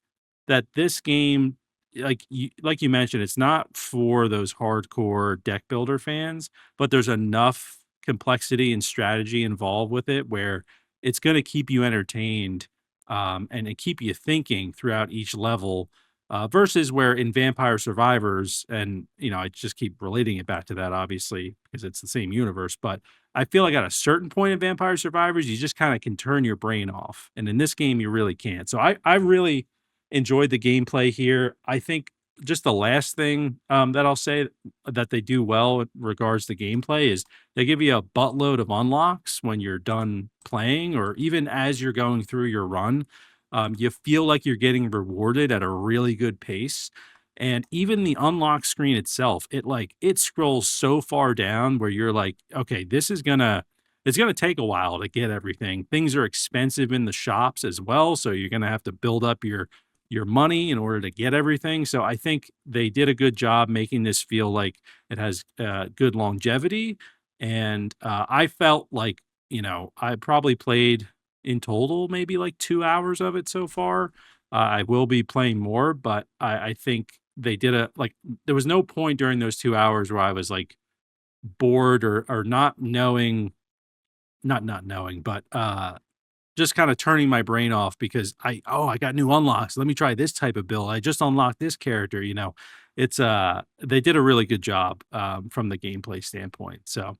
that this game, like you mentioned, it's not for those hardcore deck builder fans, but there's enough complexity and strategy involved with it where it's going to keep you entertained, and keep you thinking throughout each level. Versus where in Vampire Survivors, and I just keep relating it back to that, obviously, because it's the same universe. But I feel like at a certain point in Vampire Survivors, you just kind of can turn your brain off, and in this game, you really can't. So I really enjoyed the gameplay here. I think just the last thing that I'll say that they do well in regards to gameplay is they give you a buttload of unlocks when you're done playing, or even as you're going through your run. You feel like you're getting rewarded at a really good pace. And even the unlock screen itself, it scrolls so far down where you're like, okay, it's gonna take a while to get everything. Things are expensive in the shops as well, so you're gonna have to build up your money in order to get everything. So I think they did a good job making this feel like it has good longevity. And I felt like, I probably played in total maybe like 2 hours of it so far. I will be playing more, but I think they did there was no point during those 2 hours where I was like bored, or not knowing, but just kind of turning my brain off because I got new unlocks. Let me try this type of build. I just unlocked this character. It's they did a really good job from the gameplay standpoint. So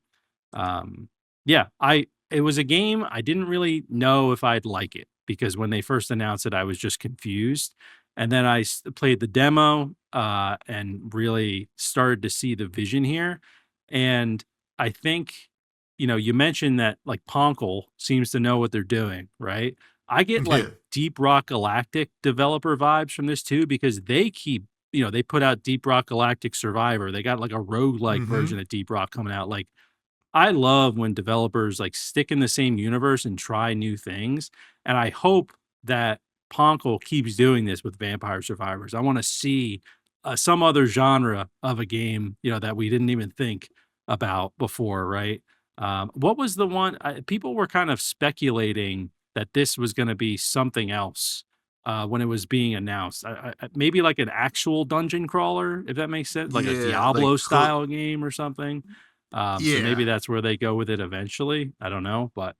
yeah, I it was a game I didn't really know if I'd like it, because when they first announced it, I was just confused. And then played the demo, and really started to see the vision here. And I think, you mentioned that like Ponkel seems to know what they're doing, right? I get like Yeah. Deep Rock Galactic developer vibes from this too, because they put out Deep Rock Galactic Survivor. They got like a roguelike Hmm. version of Deep Rock coming out. Like, I love when developers like stick in the same universe and try new things. And I hope that Ponkel keeps doing this with Vampire Survivors. I want to see some other genre of a game, that we didn't even think about before, right? What was the one? People were kind of speculating that this was going to be something else when it was being announced. Maybe like an actual dungeon crawler, if that makes sense, like a Yeah, Diablo style game or something. So maybe yeah, that's where they go with it eventually. I don't know, but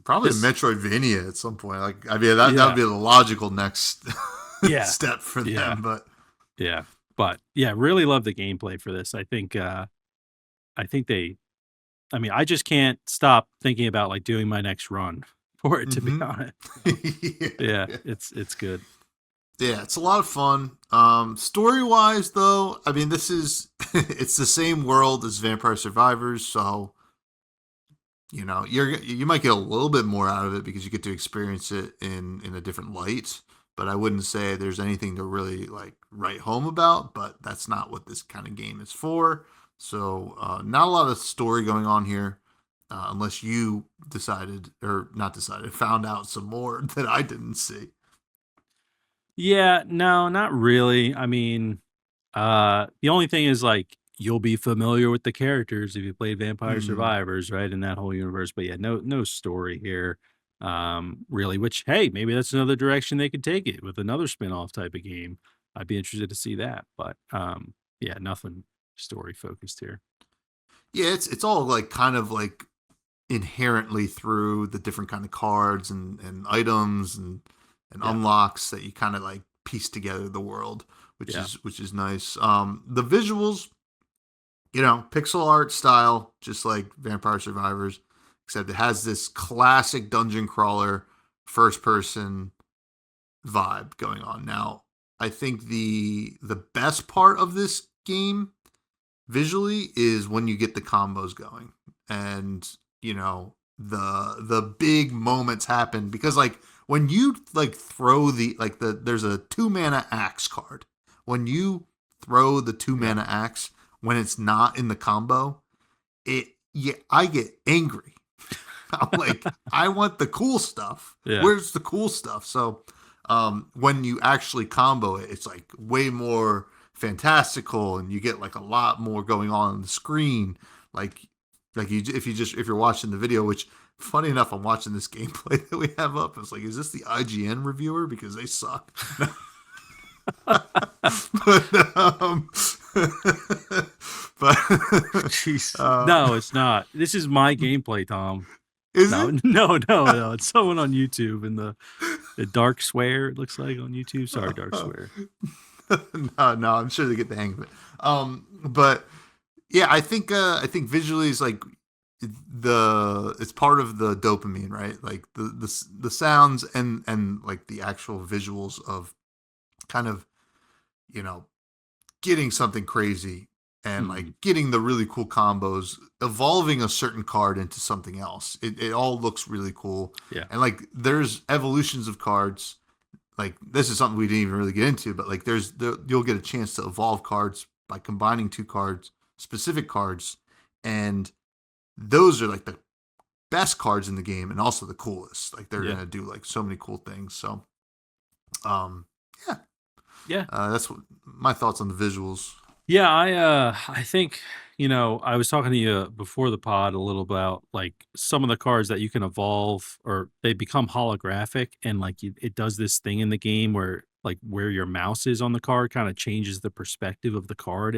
probably a this, Metroidvania at some point. Like, I mean, that would yeah, be the logical next yeah, step for yeah, them. But yeah, but yeah, really love the gameplay for this. I think I mean, I just can't stop thinking about like doing my next run for it, to be hmm honest. So, yeah, yeah, yeah. it's good. Yeah, it's a lot of fun. Story wise, though, I mean, this is it's the same world as Vampire Survivors, so you might get a little bit more out of it because you get to experience it in a different light. But I wouldn't say there's anything to really like write home about. But that's not what this kind of game is for. So not a lot of story going on here, unless you decided or not decided, found out some more that I didn't see. Yeah, no, not really. I mean, the only thing is like you'll be familiar with the characters if you played Vampire Mhm. Survivors, right, in that whole universe. But yeah, no story here, really. Which, hey, maybe that's another direction they could take it with another spin-off type of game. I'd be interested to see that. But yeah, nothing story focused here. Yeah, it's all like kind of like inherently through the different kind of cards and items and Yeah, unlocks that you kind of like piece together the world, yeah, which is nice. The visuals, pixel art style, just like Vampire Survivors, except it has this classic dungeon crawler first person vibe going on. Now, I think the best part of this game visually is when you get the combos going, and the big moments happen because like when you like throw there's a 2 mana axe card. When you throw the two yeah, mana axe when it's not in the combo, it yeah, I get angry. I'm like, I want the cool stuff. yeah, Where's the cool stuff? So, when you actually combo it, it's like way more fantastical, and you get like a lot more going on the screen. Like, if you're watching the video, which funny enough, I'm watching this gameplay that we have up. It's like, is this the IGN reviewer because they suck? but but jeez, uh, no, it's not. This is my gameplay, Tom. is No, it? no. It's someone on YouTube in the dark swear. It looks like on YouTube. Sorry, dark swear. No, I'm sure they get the hang of it. But yeah, I think visually is like it's part of the dopamine, right? Like the sounds and like the actual visuals of kind of you know getting something crazy and like Mhm. getting the really cool combos, evolving a certain card into something else. It all looks really cool, Yeah, and like there's evolutions of cards. Like this is something we didn't even really get into, but like you'll get a chance to evolve cards by combining two cards, specific cards, and those are like the best cards in the game and also the coolest. Like they're yeah, gonna do like so many cool things. So um yeah, yeah. that's what my thoughts on the visuals. Yeah, I think, I was talking to you before the pod a little about like some of the cards that you can evolve or they become holographic and like it does this thing in the game where like where your mouse is on the card kind of changes the perspective of the card.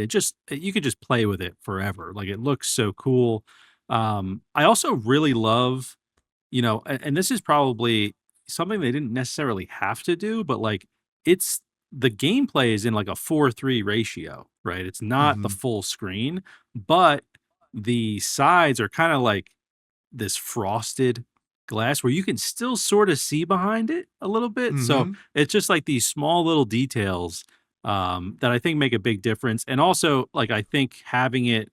You could just play with it forever. Like it looks so cool. I also really love, and this is probably something they didn't necessarily have to do, but like it's the gameplay is in like a 4:3 ratio, right? It's not the Mm-hmm. full screen, but the sides are kind of like this frosted glass where you can still sort of see behind it a little bit. So Mm-hmm. it's just like these small little details that I think make a big difference. And also, like I think having it,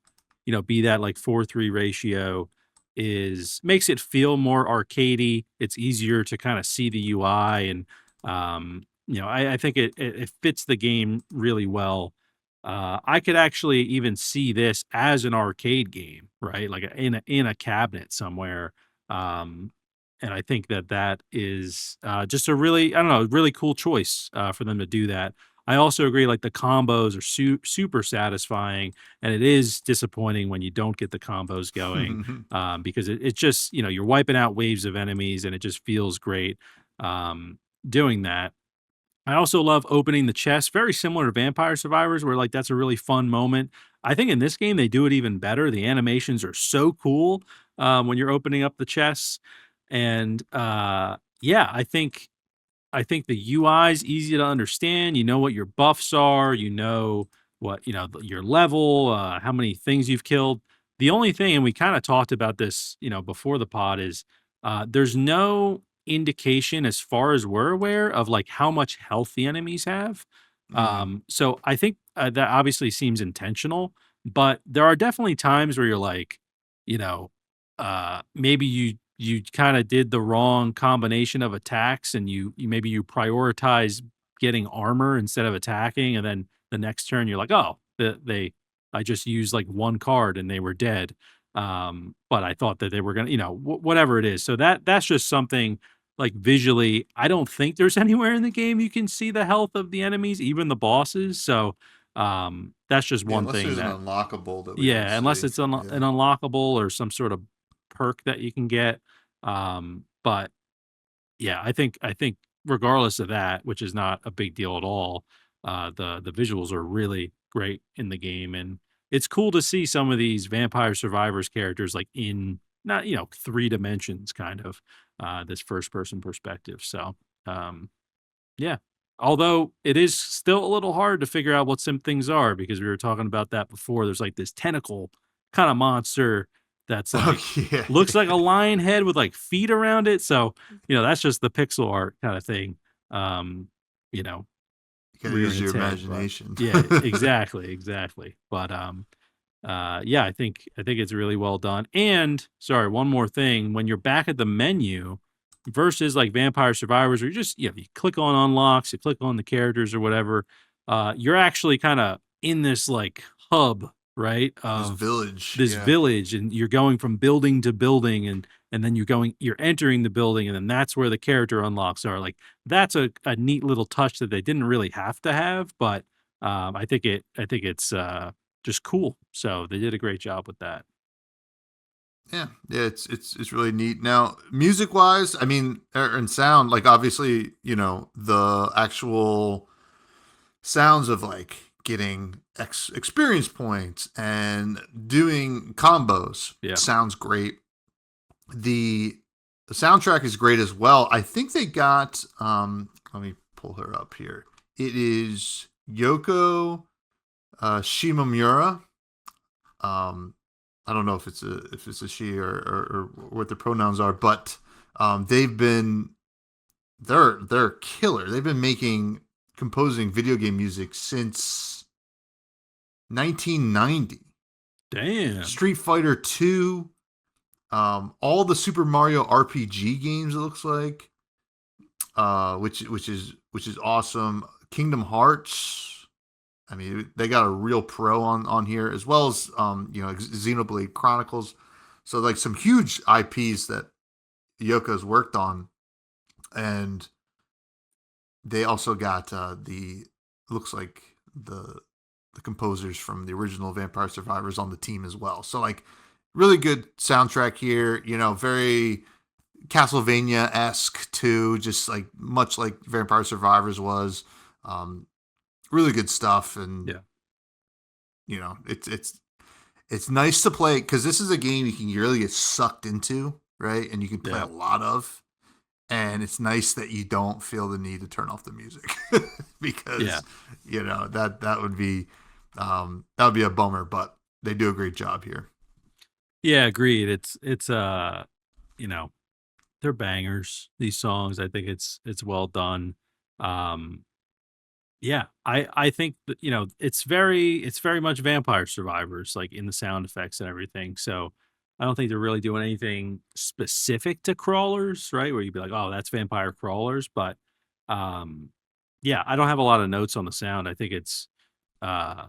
be that like 4:3 ratio is makes it feel more arcadey. It's easier to kind of see the UI and I think it fits the game really well. I could actually even see this as an arcade game, right? Like in a cabinet somewhere. Um, and I think that is just a really, I don't know, really cool choice for them to do that. I also agree, like the combos are super satisfying, and it is disappointing when you don't get the combos going because it just, you're wiping out waves of enemies, and it just feels great doing that. I also love opening the chest, very similar to Vampire Survivors, where like that's a really fun moment. I think in this game they do it even better. The animations are so cool when you're opening up the chests, and yeah, I think the UI is easy to understand. You know what your buffs are. You know what your level, how many things you've killed. The only thing, and we kind of talked about this, before the pod, is there's no indication, as far as we're aware, of like how much health the enemies have. Mm. So I think that obviously seems intentional, but there are definitely times where you're like, you know, maybe you kind of did the wrong combination of attacks and you maybe you prioritize getting armor instead of attacking, and then the next turn you're like, oh, they I just used like one card and they were dead. But I thought that they were gonna, whatever it is. So that's just something like visually. I don't think there's anywhere in the game you can see the health of the enemies, even the bosses. So That's just Yeah, one unless thing there's an that, unlockable that we don't yeah, unless see. it's an Yeah. unlockable or some sort of perk that you can get. But yeah, I think regardless of that, which is not a big deal at all, the visuals are really great in the game, and it's cool to see some of these Vampire Survivors characters like in not, 3 dimensions, kind of this first person perspective. So um, yeah. Although it is still a little hard to figure out what some things are, because we were talking about that before. There's like this tentacle kind of monster that's Oh like yeah. looks like a lion head with like feet around it. So, that's just the pixel art kind of thing. Um, you know, You gotta rearing use your its head. But imagination. yeah, exactly, exactly. But yeah, I think it's really well done. And sorry, one more thing: when you're back at the menu, versus like Vampire Survivors, where you just, you click on unlocks, you click on the characters or whatever, you're actually kind of in this like hub, right, This of village. this Yeah. village, and you're going from building to building, and then you're entering the building, and then that's where the character unlocks are. Like, that's a neat little touch that they didn't really have to have, but I think it's just cool. So they did a great job with that. Yeah, yeah, it's really neat. Now, music wise, I mean, and sound, like obviously, the actual sounds of like getting experience points and doing combos Yeah. sounds great. The the soundtrack is great as well. I think they got let me pull her up here. It is Yoko Shimomura. Um, I don't know if it's a she or what the pronouns are, but they're killer. They've been composing video game music since 1990. Damn. Street Fighter 2, all the Super Mario RPG games. It looks like, which is awesome. Kingdom Hearts. I mean, they got a real pro on here, as well as Xenoblade Chronicles. So like some huge IPs that Yoko's worked on, and they also got the looks like the composers from the original Vampire Survivors on the team as well. So like really good soundtrack here. Very Castlevania esque too, just like much like Vampire Survivors was. Um, really good stuff, and Yeah. it's nice to play because this is a game you can really get sucked into, right? And you can play a Yeah. lot of. And it's nice that you don't feel the need to turn off the music Yeah. because that would be a bummer. But they do a great job here. Yeah, agreed. It's you know, they're bangers, these songs. I think it's well done. Um yeah, I think that, it's very much Vampire Survivors, like in the sound effects and everything. So I don't think they're really doing anything specific to crawlers, right? Where you'd be like, "Oh, that's Vampire Crawlers," but um yeah, I don't have a lot of notes on the sound. I think uh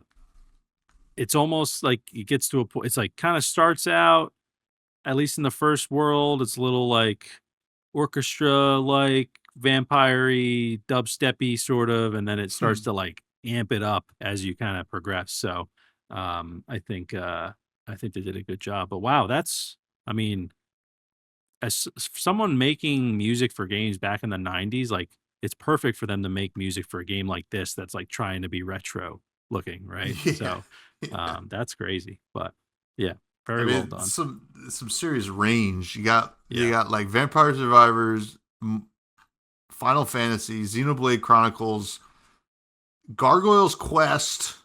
it's almost like it gets to a point. It's like kind of starts out, at least in the first world, it's a little like orchestra like vampire-y, dubstep-y sort of, and then it starts to like amp it up as you kind of progress. So I think they did a good job. But wow, I mean, as someone making music for games back in the 90s, like, it's perfect for them to make music for a game like this that's like trying to be retro looking, right? Yeah, So yeah. that's crazy. But yeah, I very well mean, done. some serious range. You got Yeah. like Vampire Survivors, Final Fantasy, Xenoblade Chronicles, Gargoyle's Quest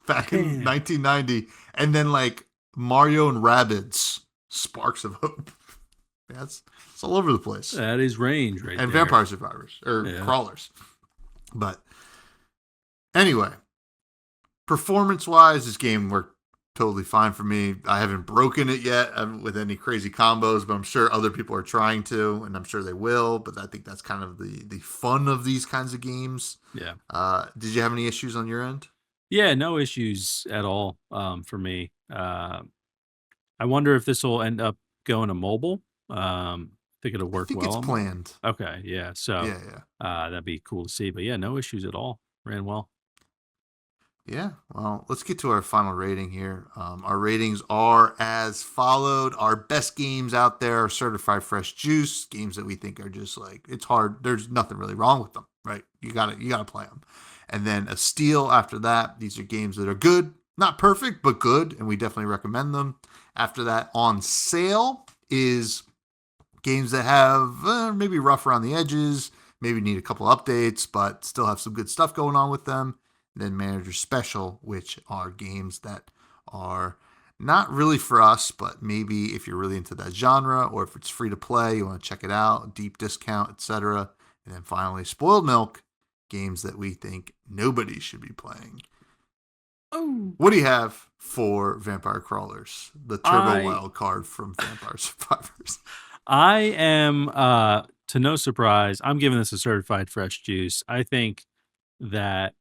back in Damn. 1990, and then like Mario and Rabbids Sparks of Hope. That's it's all over the place. That is range right And there. Vampire Survivors or Yeah. Crawlers. But anyway, performance wise, this game worked totally fine for me. I haven't broken it yet with any crazy combos, but I'm sure other people are trying to, and I'm sure they will. But I think that's kind of the fun of these kinds of games. Yeah. Did you have any issues on your end? Yeah, no issues at all, for me. I wonder if this will end up going to mobile. I think it'll I work think well it's on mobile. planned. Okay, yeah. So Yeah, yeah. that'd be cool to see. But yeah, no issues at all. ran well. Yeah, well, let's get to our final rating here. Our ratings are as followed. Our best games out there are certified fresh juice, games that we think are just like, it's hard. There's nothing really wrong with them, right? You gotta play them. And then a steal after that. These are games that are good, not perfect, but good, and we definitely recommend them. After that, on sale is games that have maybe rough around the edges, maybe need a couple updates, but still have some good stuff going on with them. And then Manager Special, which are games that are not really for us, but maybe if you're really into that genre or if it's free to play, you want to check it out, deep discount, etc. And then finally, Spoiled Milk, games that we think nobody should be playing. Oh, What do you have for Vampire Crawlers, the turbo wild card from Vampire Survivors? I am, to no surprise, I'm giving this a certified fresh juice. I think that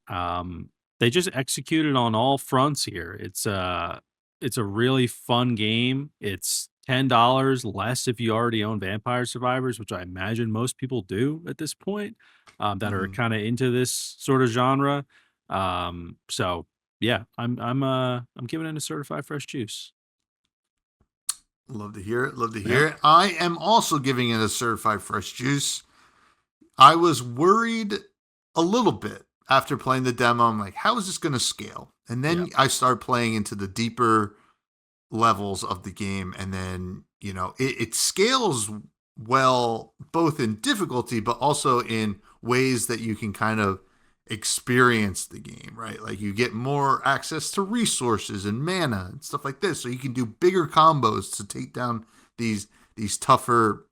they just executed on all fronts here. It's a really fun game. It's $10 less if you already own Vampire Survivors, which I imagine most people do at this point, that are kind of into this sort of genre. So yeah, I'm giving it a certified fresh juice. Love to hear it. Love to hear it. I am also giving it a certified fresh juice. I was worried a little bit after playing the demo. I'm like, how is this going to scale? And then I started playing into the deeper levels of the game. And then, it scales well, both in difficulty, but also in ways that you can kind of experience the game, right? Like you get more access to resources and mana and stuff like this, so you can do bigger combos to take down these tougher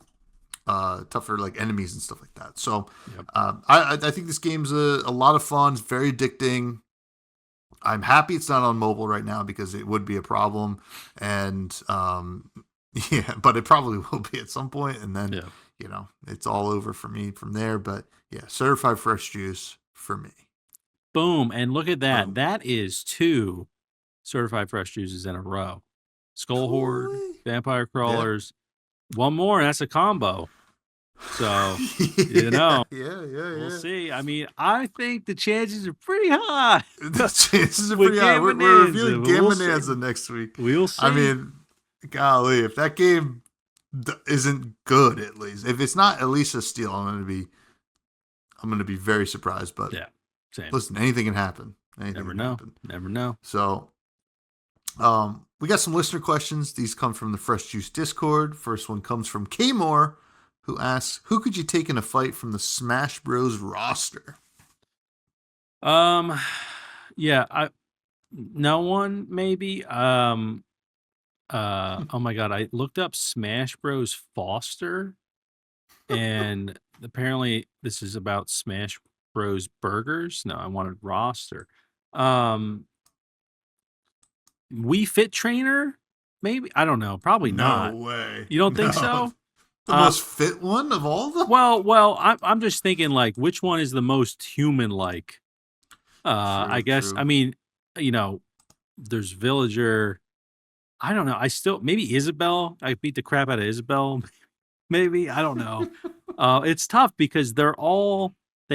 like enemies and stuff like that. So I think this game's a lot of fun. It's very addicting. I'm happy it's not on mobile right now because it would be a problem, and yeah, but it probably will be at some point, and then it's all over for me from there. But yeah, certified fresh juice for me. Boom. And look at that. Boom. That is 2 certified fresh juices in a row. Skull Horde, Vampire Crawlers. One more, and that's a combo. So, yeah, we'll see. I mean, I think the chances are pretty high. The chances are pretty high. We're reviewing Game Bonanza next week. We'll see. I mean, golly, if that game isn't good, at least if it's not at least a steal, I'm gonna be very surprised. But yeah, same. Listen, anything can happen. Never know. So, we got some listener questions. These come from the Fresh Juice Discord. First one comes from K-More, who asks, "Who could you take in a fight from the Smash Bros. Roster?" Yeah, no one maybe. Oh my god, I looked up Smash Bros. Foster, and apparently this is about Smash Bros. Burgers. No, I wanted roster. Wii Fit Trainer, maybe. I don't know. Probably not. No way. You don't think so? The most fit one of all of them? Well, I'm just thinking like which one is the most human like. I guess. True. I mean, there's Villager. I don't know. Maybe Isabel. I beat the crap out of Isabel. Maybe. I don't know. It's tough because they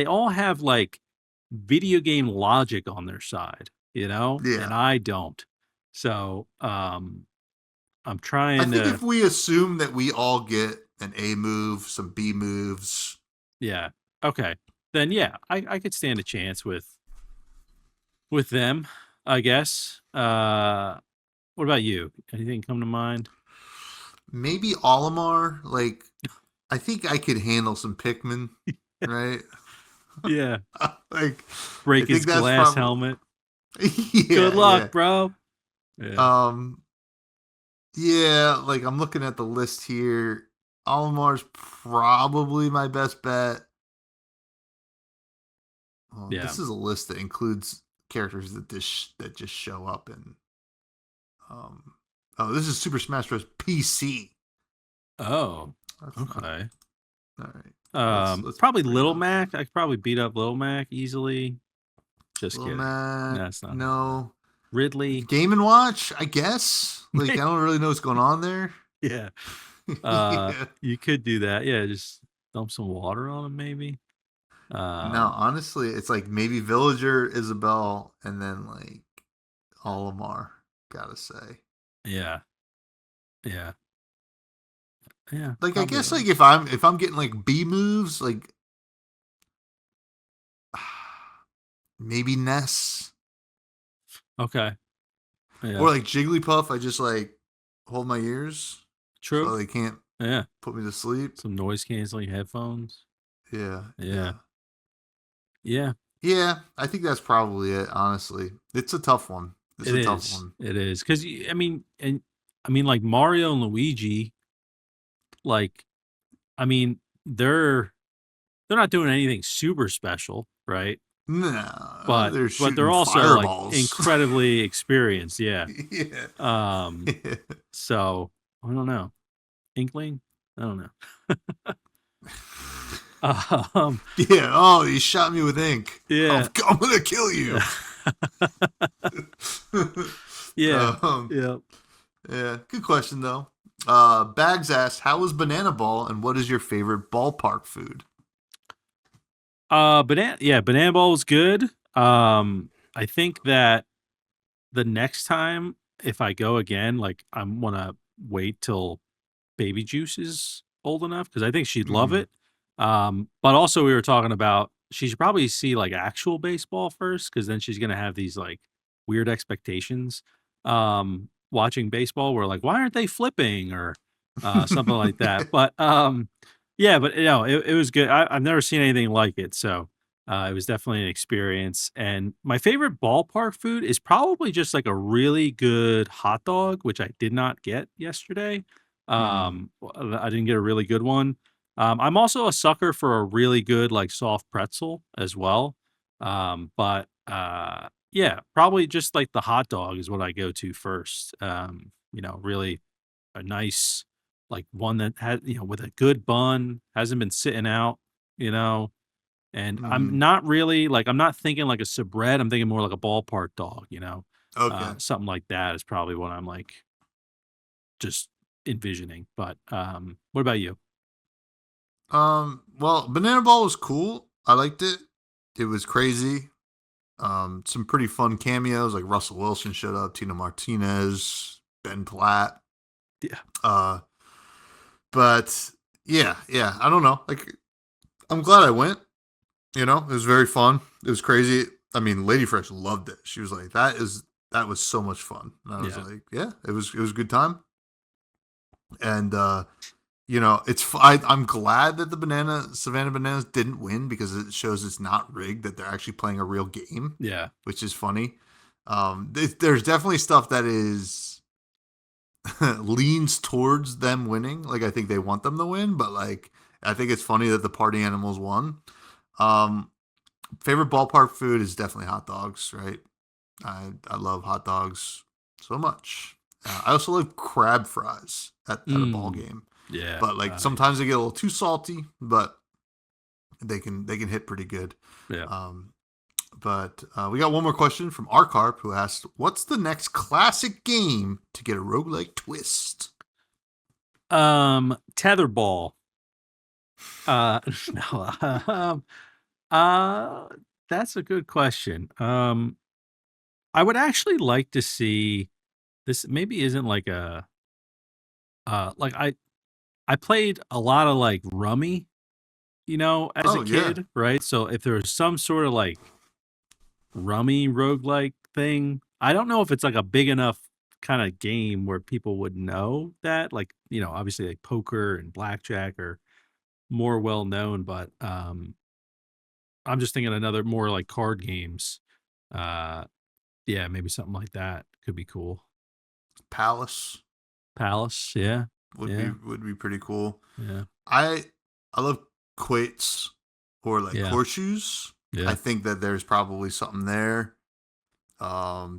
all have like video game logic on their side, Yeah. and I don't. So I'm trying I think if we assume that we all get an A move, some B moves. Yeah. Okay. Then yeah, I could stand a chance with them, I guess. What about you? Anything come to mind? Maybe Olimar. Like, I think I could handle some Pikmin, right? Yeah. Like, break his glass helmet. Yeah, good luck, bro. Yeah. Yeah, like I'm looking at the list here. Olimar's probably my best bet. Yeah. This is a list that includes characters that just show up in. This is Super Smash Bros. PC. Oh, okay. All right. Let's probably Little Mac. I could probably beat up Little Mac easily. Just Little kidding. Mac, that's not. No. Ridley. Game & Watch, I guess. Like I don't really know what's going on there. Yeah. You could do that. Yeah, just dump some water on him, maybe. No, Um, honestly, it's like maybe Villager, Isabel, and then like Olimar. Gotta say, yeah, yeah, yeah, like I probably guess like those. if I'm getting like B moves, like maybe Ness Okay, yeah, or like Jigglypuff. I just like hold my ears true. so they can't Yeah, put me to sleep. some noise canceling headphones. Yeah, Yeah, yeah, yeah, yeah. I think that's probably it. Honestly, it's a tough one. It's it a tough is. one. It is because I mean, and I mean, like Mario and Luigi, like I mean, they're not doing anything super special, right? No, But they're they're shooting also like fireballs. incredibly experienced. Yeah. Yeah. Um. Yeah. So I don't know. Inkling. I don't know. Um. Yeah. Oh, you shot me with ink. I'm, Yeah. I'm gonna kill you. Yeah. um, Yeah. yeah. Good question though. Bags asked, "How was Banana Ball, and what is your favorite ballpark food?" Banana. Yeah. Banana ball was good. I think that the next time if I go again, like I'm gonna wait till baby juice is old enough because I think she'd love Mm. it. But also we were talking about she should probably see like actual baseball first because then she's gonna have these like weird expectations. Watching baseball where like why aren't they flipping or something like that. But yeah, but it was good. I've never seen anything like it, so it was definitely an experience. And my favorite ballpark food is probably just like a really good hot dog, which I did not get yesterday. Mm. I didn't get a really good one. I'm also a sucker for a really good like soft pretzel as well. But yeah, probably just like the hot dog is what I go to first. Really a nice like one that had with a good bun, hasn't been sitting out, you know. And I'm Mm. not really like I'm not thinking like a soubrette. I'm thinking more like a ballpark dog, Okay. something like that is probably what I'm like just envisioning. But what about you? Well, Banana Ball was cool. I liked it. It was crazy. Some pretty fun cameos like Russell Wilson showed up, Tina Martinez, Ben Platt. Yeah, Uh, but yeah, I don't know. Like, I'm glad I went. It was very fun. It was crazy. I mean, Lady Fresh loved it. She was like, that was so much fun." And I was yeah, like, "Yeah, it was a good time." And I'm glad that the Savannah Bananas didn't win because it shows it's not rigged, that they're actually playing a real game, yeah, which is funny. There's definitely stuff that is leans towards them winning. Like I think they want them to win, but like I think it's funny that the party animals won. Um, Favorite ballpark food is definitely hot dogs, right? I love hot dogs so much. I also love crab fries at a ball mm, game, yeah, but like sometimes they get a little too salty, but they can hit pretty good. yeah. Um, but we got one more question from Arcarp who asked, "What's the next classic game to get a roguelike twist?" Tetherball. No, uh, that's a good question. I would actually like to see this. Maybe isn't like like I played a lot of like Rummy, as a Oh yeah, kid, right? So if there was some sort of like Rummy roguelike thing, I don't know if it's like a big enough kind of game where people would know that. Like, obviously like poker and blackjack are more well known, but I'm just thinking another more like card games. Uh yeah, maybe something like that could be cool. Palace Palace, yeah. would be Yeah. would be pretty cool. Yeah. I I love quates or like Yeah. horseshoes. I Yeah. think that there's probably something there.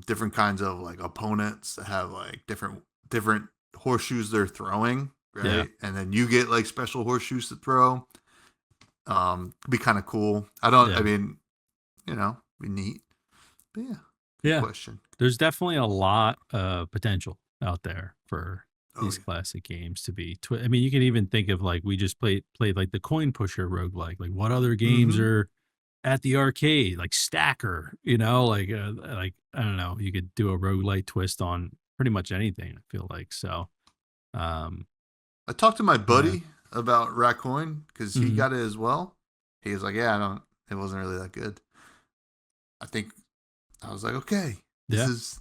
Different kinds of like opponents that have like different horseshoes they're throwing, Yeah. right? And then you get like special horseshoes to throw. Be kind of cool. I Yeah. mean, be neat. But yeah, good Yeah. question. There's definitely a lot of potential out there for Oh these yeah. classic games to be. I mean, you can even think of like we just played like the coin pusher roguelike. Like what other games Mm-hmm. are at the arcade, like Stacker, like I don't know, you could do a roguelite twist on pretty much anything, I feel like. So, um, I talked to my yeah. buddy about Raccoon because he Mhm. got it as well. He was like, "Yeah, I don't. It wasn't really that good." I think I was like, "Okay, this Yeah. is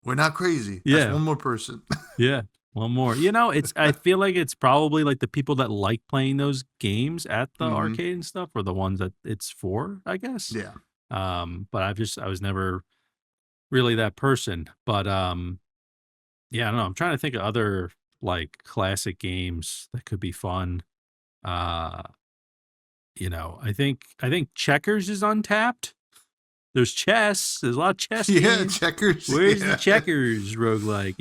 we're not crazy. That's Yeah. one more person." Yeah. One more. I feel like it's probably like the people that like playing those games at the hmm arcade and stuff are the ones that it's for, I guess. Yeah. But I was never really that person. But yeah, I don't know. I'm trying to think of other like classic games that could be fun. Uh, I think checkers is untapped. There's chess. There's a lot of chess Yeah, games. checkers. Where's the Yeah. checkers roguelike?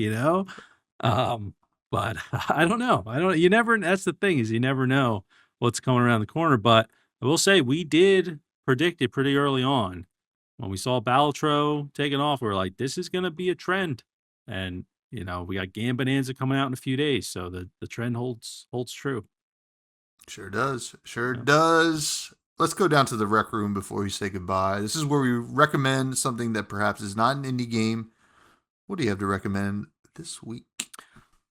Um, but I don't know. I don't. You never. That's the thing is you never know what's coming around the corner. But I will say we did predict it pretty early on when we saw Balatro taking off. We are like, this is going to be a trend, and we got Gam Bonanza coming out in a few days, so the trend holds true. Sure does. Sure Yeah. does. Let's go down to the rec room before we say goodbye. This is where we recommend something that perhaps is not an indie game. What do you have to recommend this week?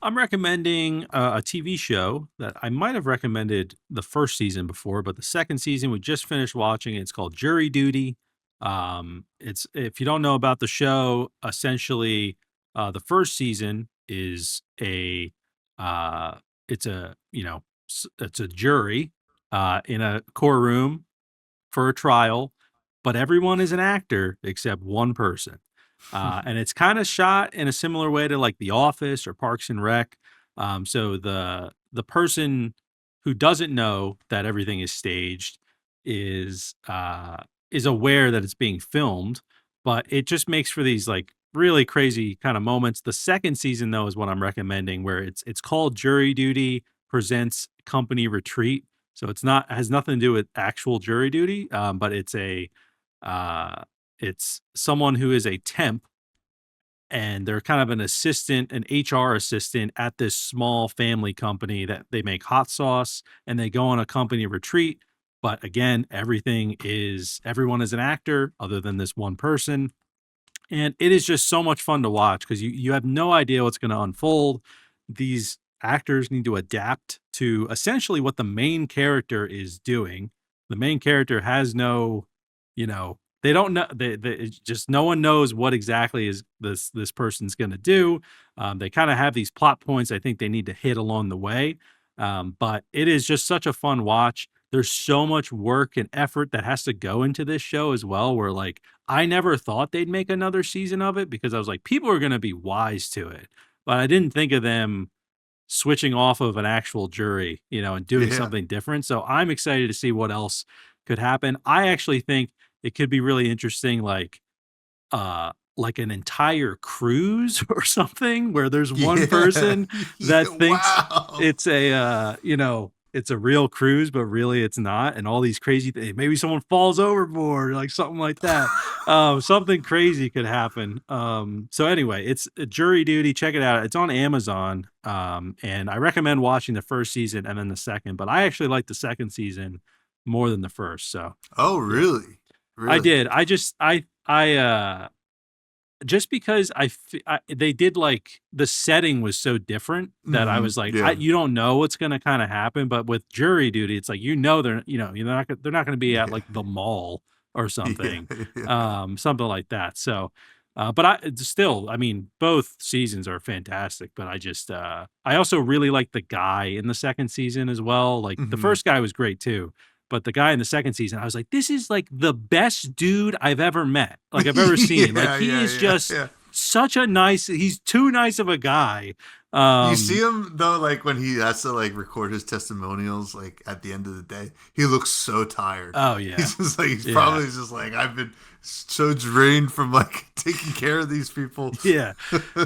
I'm recommending a TV show that I might have recommended the first season before, but the second season we just finished watching. It's called Jury Duty. It's if you don't know about the show, essentially, the first season is uh, it's a it's a jury in a courtroom for a trial, but everyone is an actor except one person. And it's kind of shot in a similar way to like The Office or Parks and Rec. So the person who doesn't know that everything is staged is uh, is aware that it's being filmed, but it just makes for these like really crazy kind of moments. The second season though is what I'm recommending, where it's called Jury Duty presents Company Retreat. So it's not has nothing to do with actual jury duty, but uh, it's someone who is a temp and they're kind of an HR assistant at this small family company that they make hot sauce and they go on a company retreat. But again, everyone is an actor other than this one person. And it is just so much fun to watch because you have no idea what's going to unfold. These actors need to adapt to essentially what the main character is doing. The main character has no, they don't know. It's just no one knows what exactly is this person's going to do. They kind of have these plot points I think they need to hit along the way. But it is just such a fun watch. There's so much work and effort that has to go into this show as well. Where like I never thought they'd make another season of it because I was like, people are going to be wise to it. But I didn't think of them switching off of an actual jury, and doing Yeah. something different. So I'm excited to see what else could happen. I actually think it could be really interesting, like an entire cruise or something where there's one Yeah. person Yeah. that thinks Wow. it's a real cruise, but really it's not. And all these crazy things, maybe someone falls overboard, like something like that. Something crazy could happen. So anyway, it's a Jury Duty. Check it out. It's on Amazon. And I recommend watching the first season and then the second, but I actually like the second season more than the first. So Oh, yeah, really? I Really? did. I just because they did like the setting was so different that I was like, Yeah. you don't know what's going to kind of happen. But with Jury Duty, it's like they're not going to be at Yeah. like the mall or Yeah. something, Yeah. something like that. So, but I mean, both seasons are fantastic. But I also really like the guy in the second season as well. Like the hmm first guy was great too. But the guy in the second season, I was like, this is like the best dude I've ever met, like I've ever seen. Like Yeah. he Yeah. is Yeah. just Yeah. he's too nice of a guy. You see Um, him though, like when he has to like record his testimonials, like at the end of the day, he looks so tired. oh yeah, He's just like he's yeah, probably just like I've been so drained from like taking care of these people. yeah,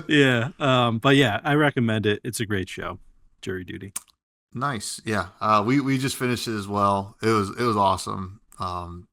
yeah. But yeah, I recommend it. It's a great show, Jury Duty. Nice, yeah. We just finished it as well. It was awesome.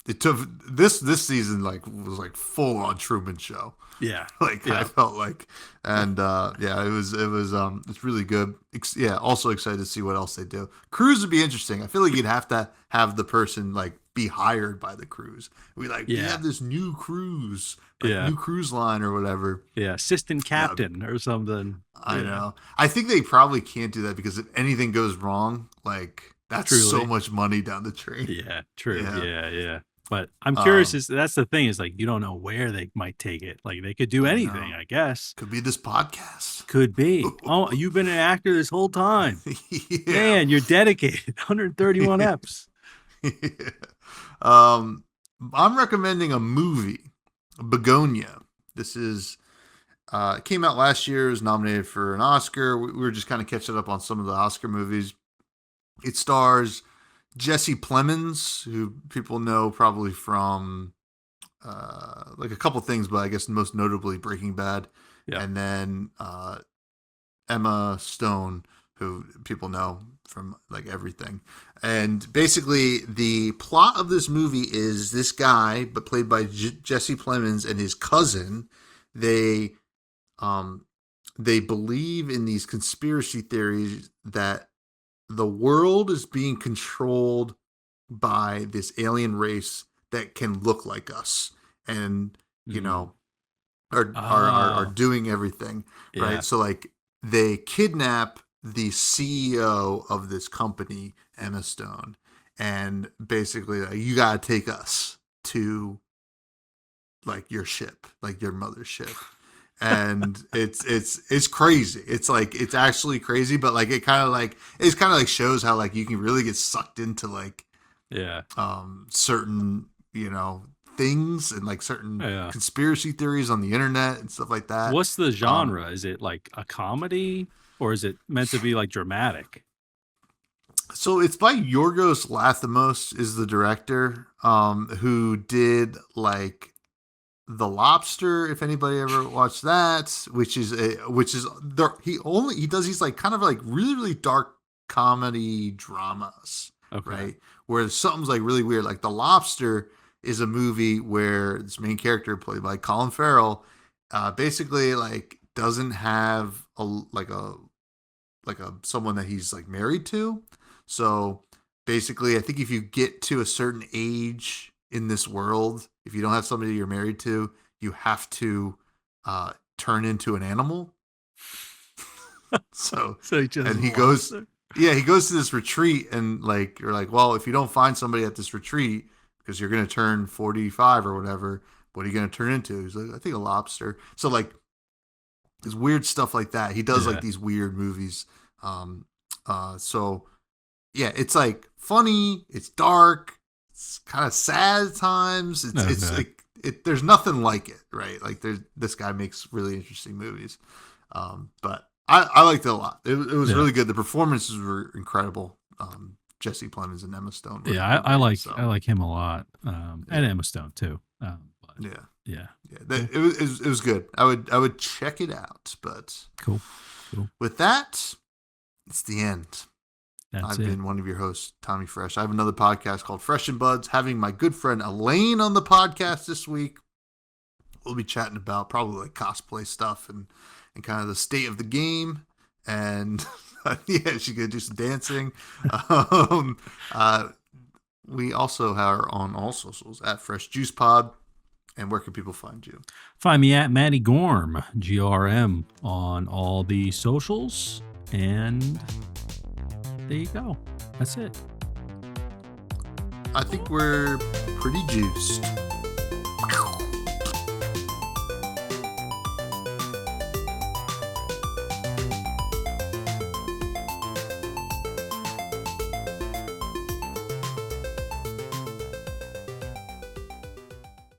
It took this season like was like full on Truman Show. Yeah, Like I yeah. felt like, and yeah, it was it's really good. Yeah, also excited to see what else they do. Cruise would be interesting. I feel like you'd have to have the person like be hired by the cruise. We Yeah. have this new cruise, Yeah. new cruise line or whatever. Yeah, assistant captain or something. I know. I think they probably can't do that because if anything goes wrong, that's so Truly. much money down the drain. Yeah, true. Yeah. Yeah. But I'm curious. That's the thing is you don't know where they might take it. They could do anything, I guess. Could be this podcast. Could be. Oh, you've been an actor this whole time. Yeah. Man, you're dedicated. 131 eps. I'm recommending a movie, Begonia. This is it came out last year. It was nominated for an Oscar. We were just kind of catching up on some of the Oscar movies. It stars Jesse Plemons, who people know probably from a couple things, but I guess most notably Breaking Bad. Yeah. And then Emma Stone, who people know from everything. And basically the plot of this movie is this guy, but played by Jesse Plemons, and his cousin. They believe in these conspiracy theories that the world is being controlled by this alien race that can look like us and, are doing everything. Yeah. Right. So they kidnap the CEO of this company, Emma Stone, and basically you got to take us to your ship, your mothership. And it's crazy. It's actually crazy, but it kind of shows how you can really get sucked into certain things and certain conspiracy theories on the internet and stuff like that. What's the genre? Is it a comedy or is it meant to be dramatic? So it's by Yorgos Lanthimos is the director, who did The Lobster, if anybody ever watched that, he does these really, really dark comedy dramas. Okay. Right? Where something's really weird. The Lobster is a movie where this main character, played by Colin Farrell, basically doesn't have someone that he's married to. So basically, I think if you get to a certain age in this world, if you don't have somebody you're married to, you have to turn into an animal. so he just and he goes to this retreat, and you're well, if you don't find somebody at this retreat because you're going to turn 45 or whatever, what are you going to turn into? He's I think a lobster. So there's weird stuff like that. He does these weird movies. So yeah, it's funny, it's dark, it's kind of sad at times. There's nothing like it, right? This guy makes really interesting movies. But I liked it a lot. It was really good. The performances were incredible. Jesse Plemons and Emma Stone. I like him a lot. And Emma Stone too. It was good. I would check it out. But cool. With that, it's the end. I've been one of your hosts, Tommy Fresh. I have another podcast called Fresh and Buds, having my good friend Elaine on the podcast this week. We'll be chatting about probably cosplay stuff and kind of the state of the game. And she's going to do some dancing. We also are on all socials at Fresh Juice Pod. And where can people find you? Find me at Matty Gorm, GRM, on all the socials. And there you go. That's it. I think we're pretty juiced.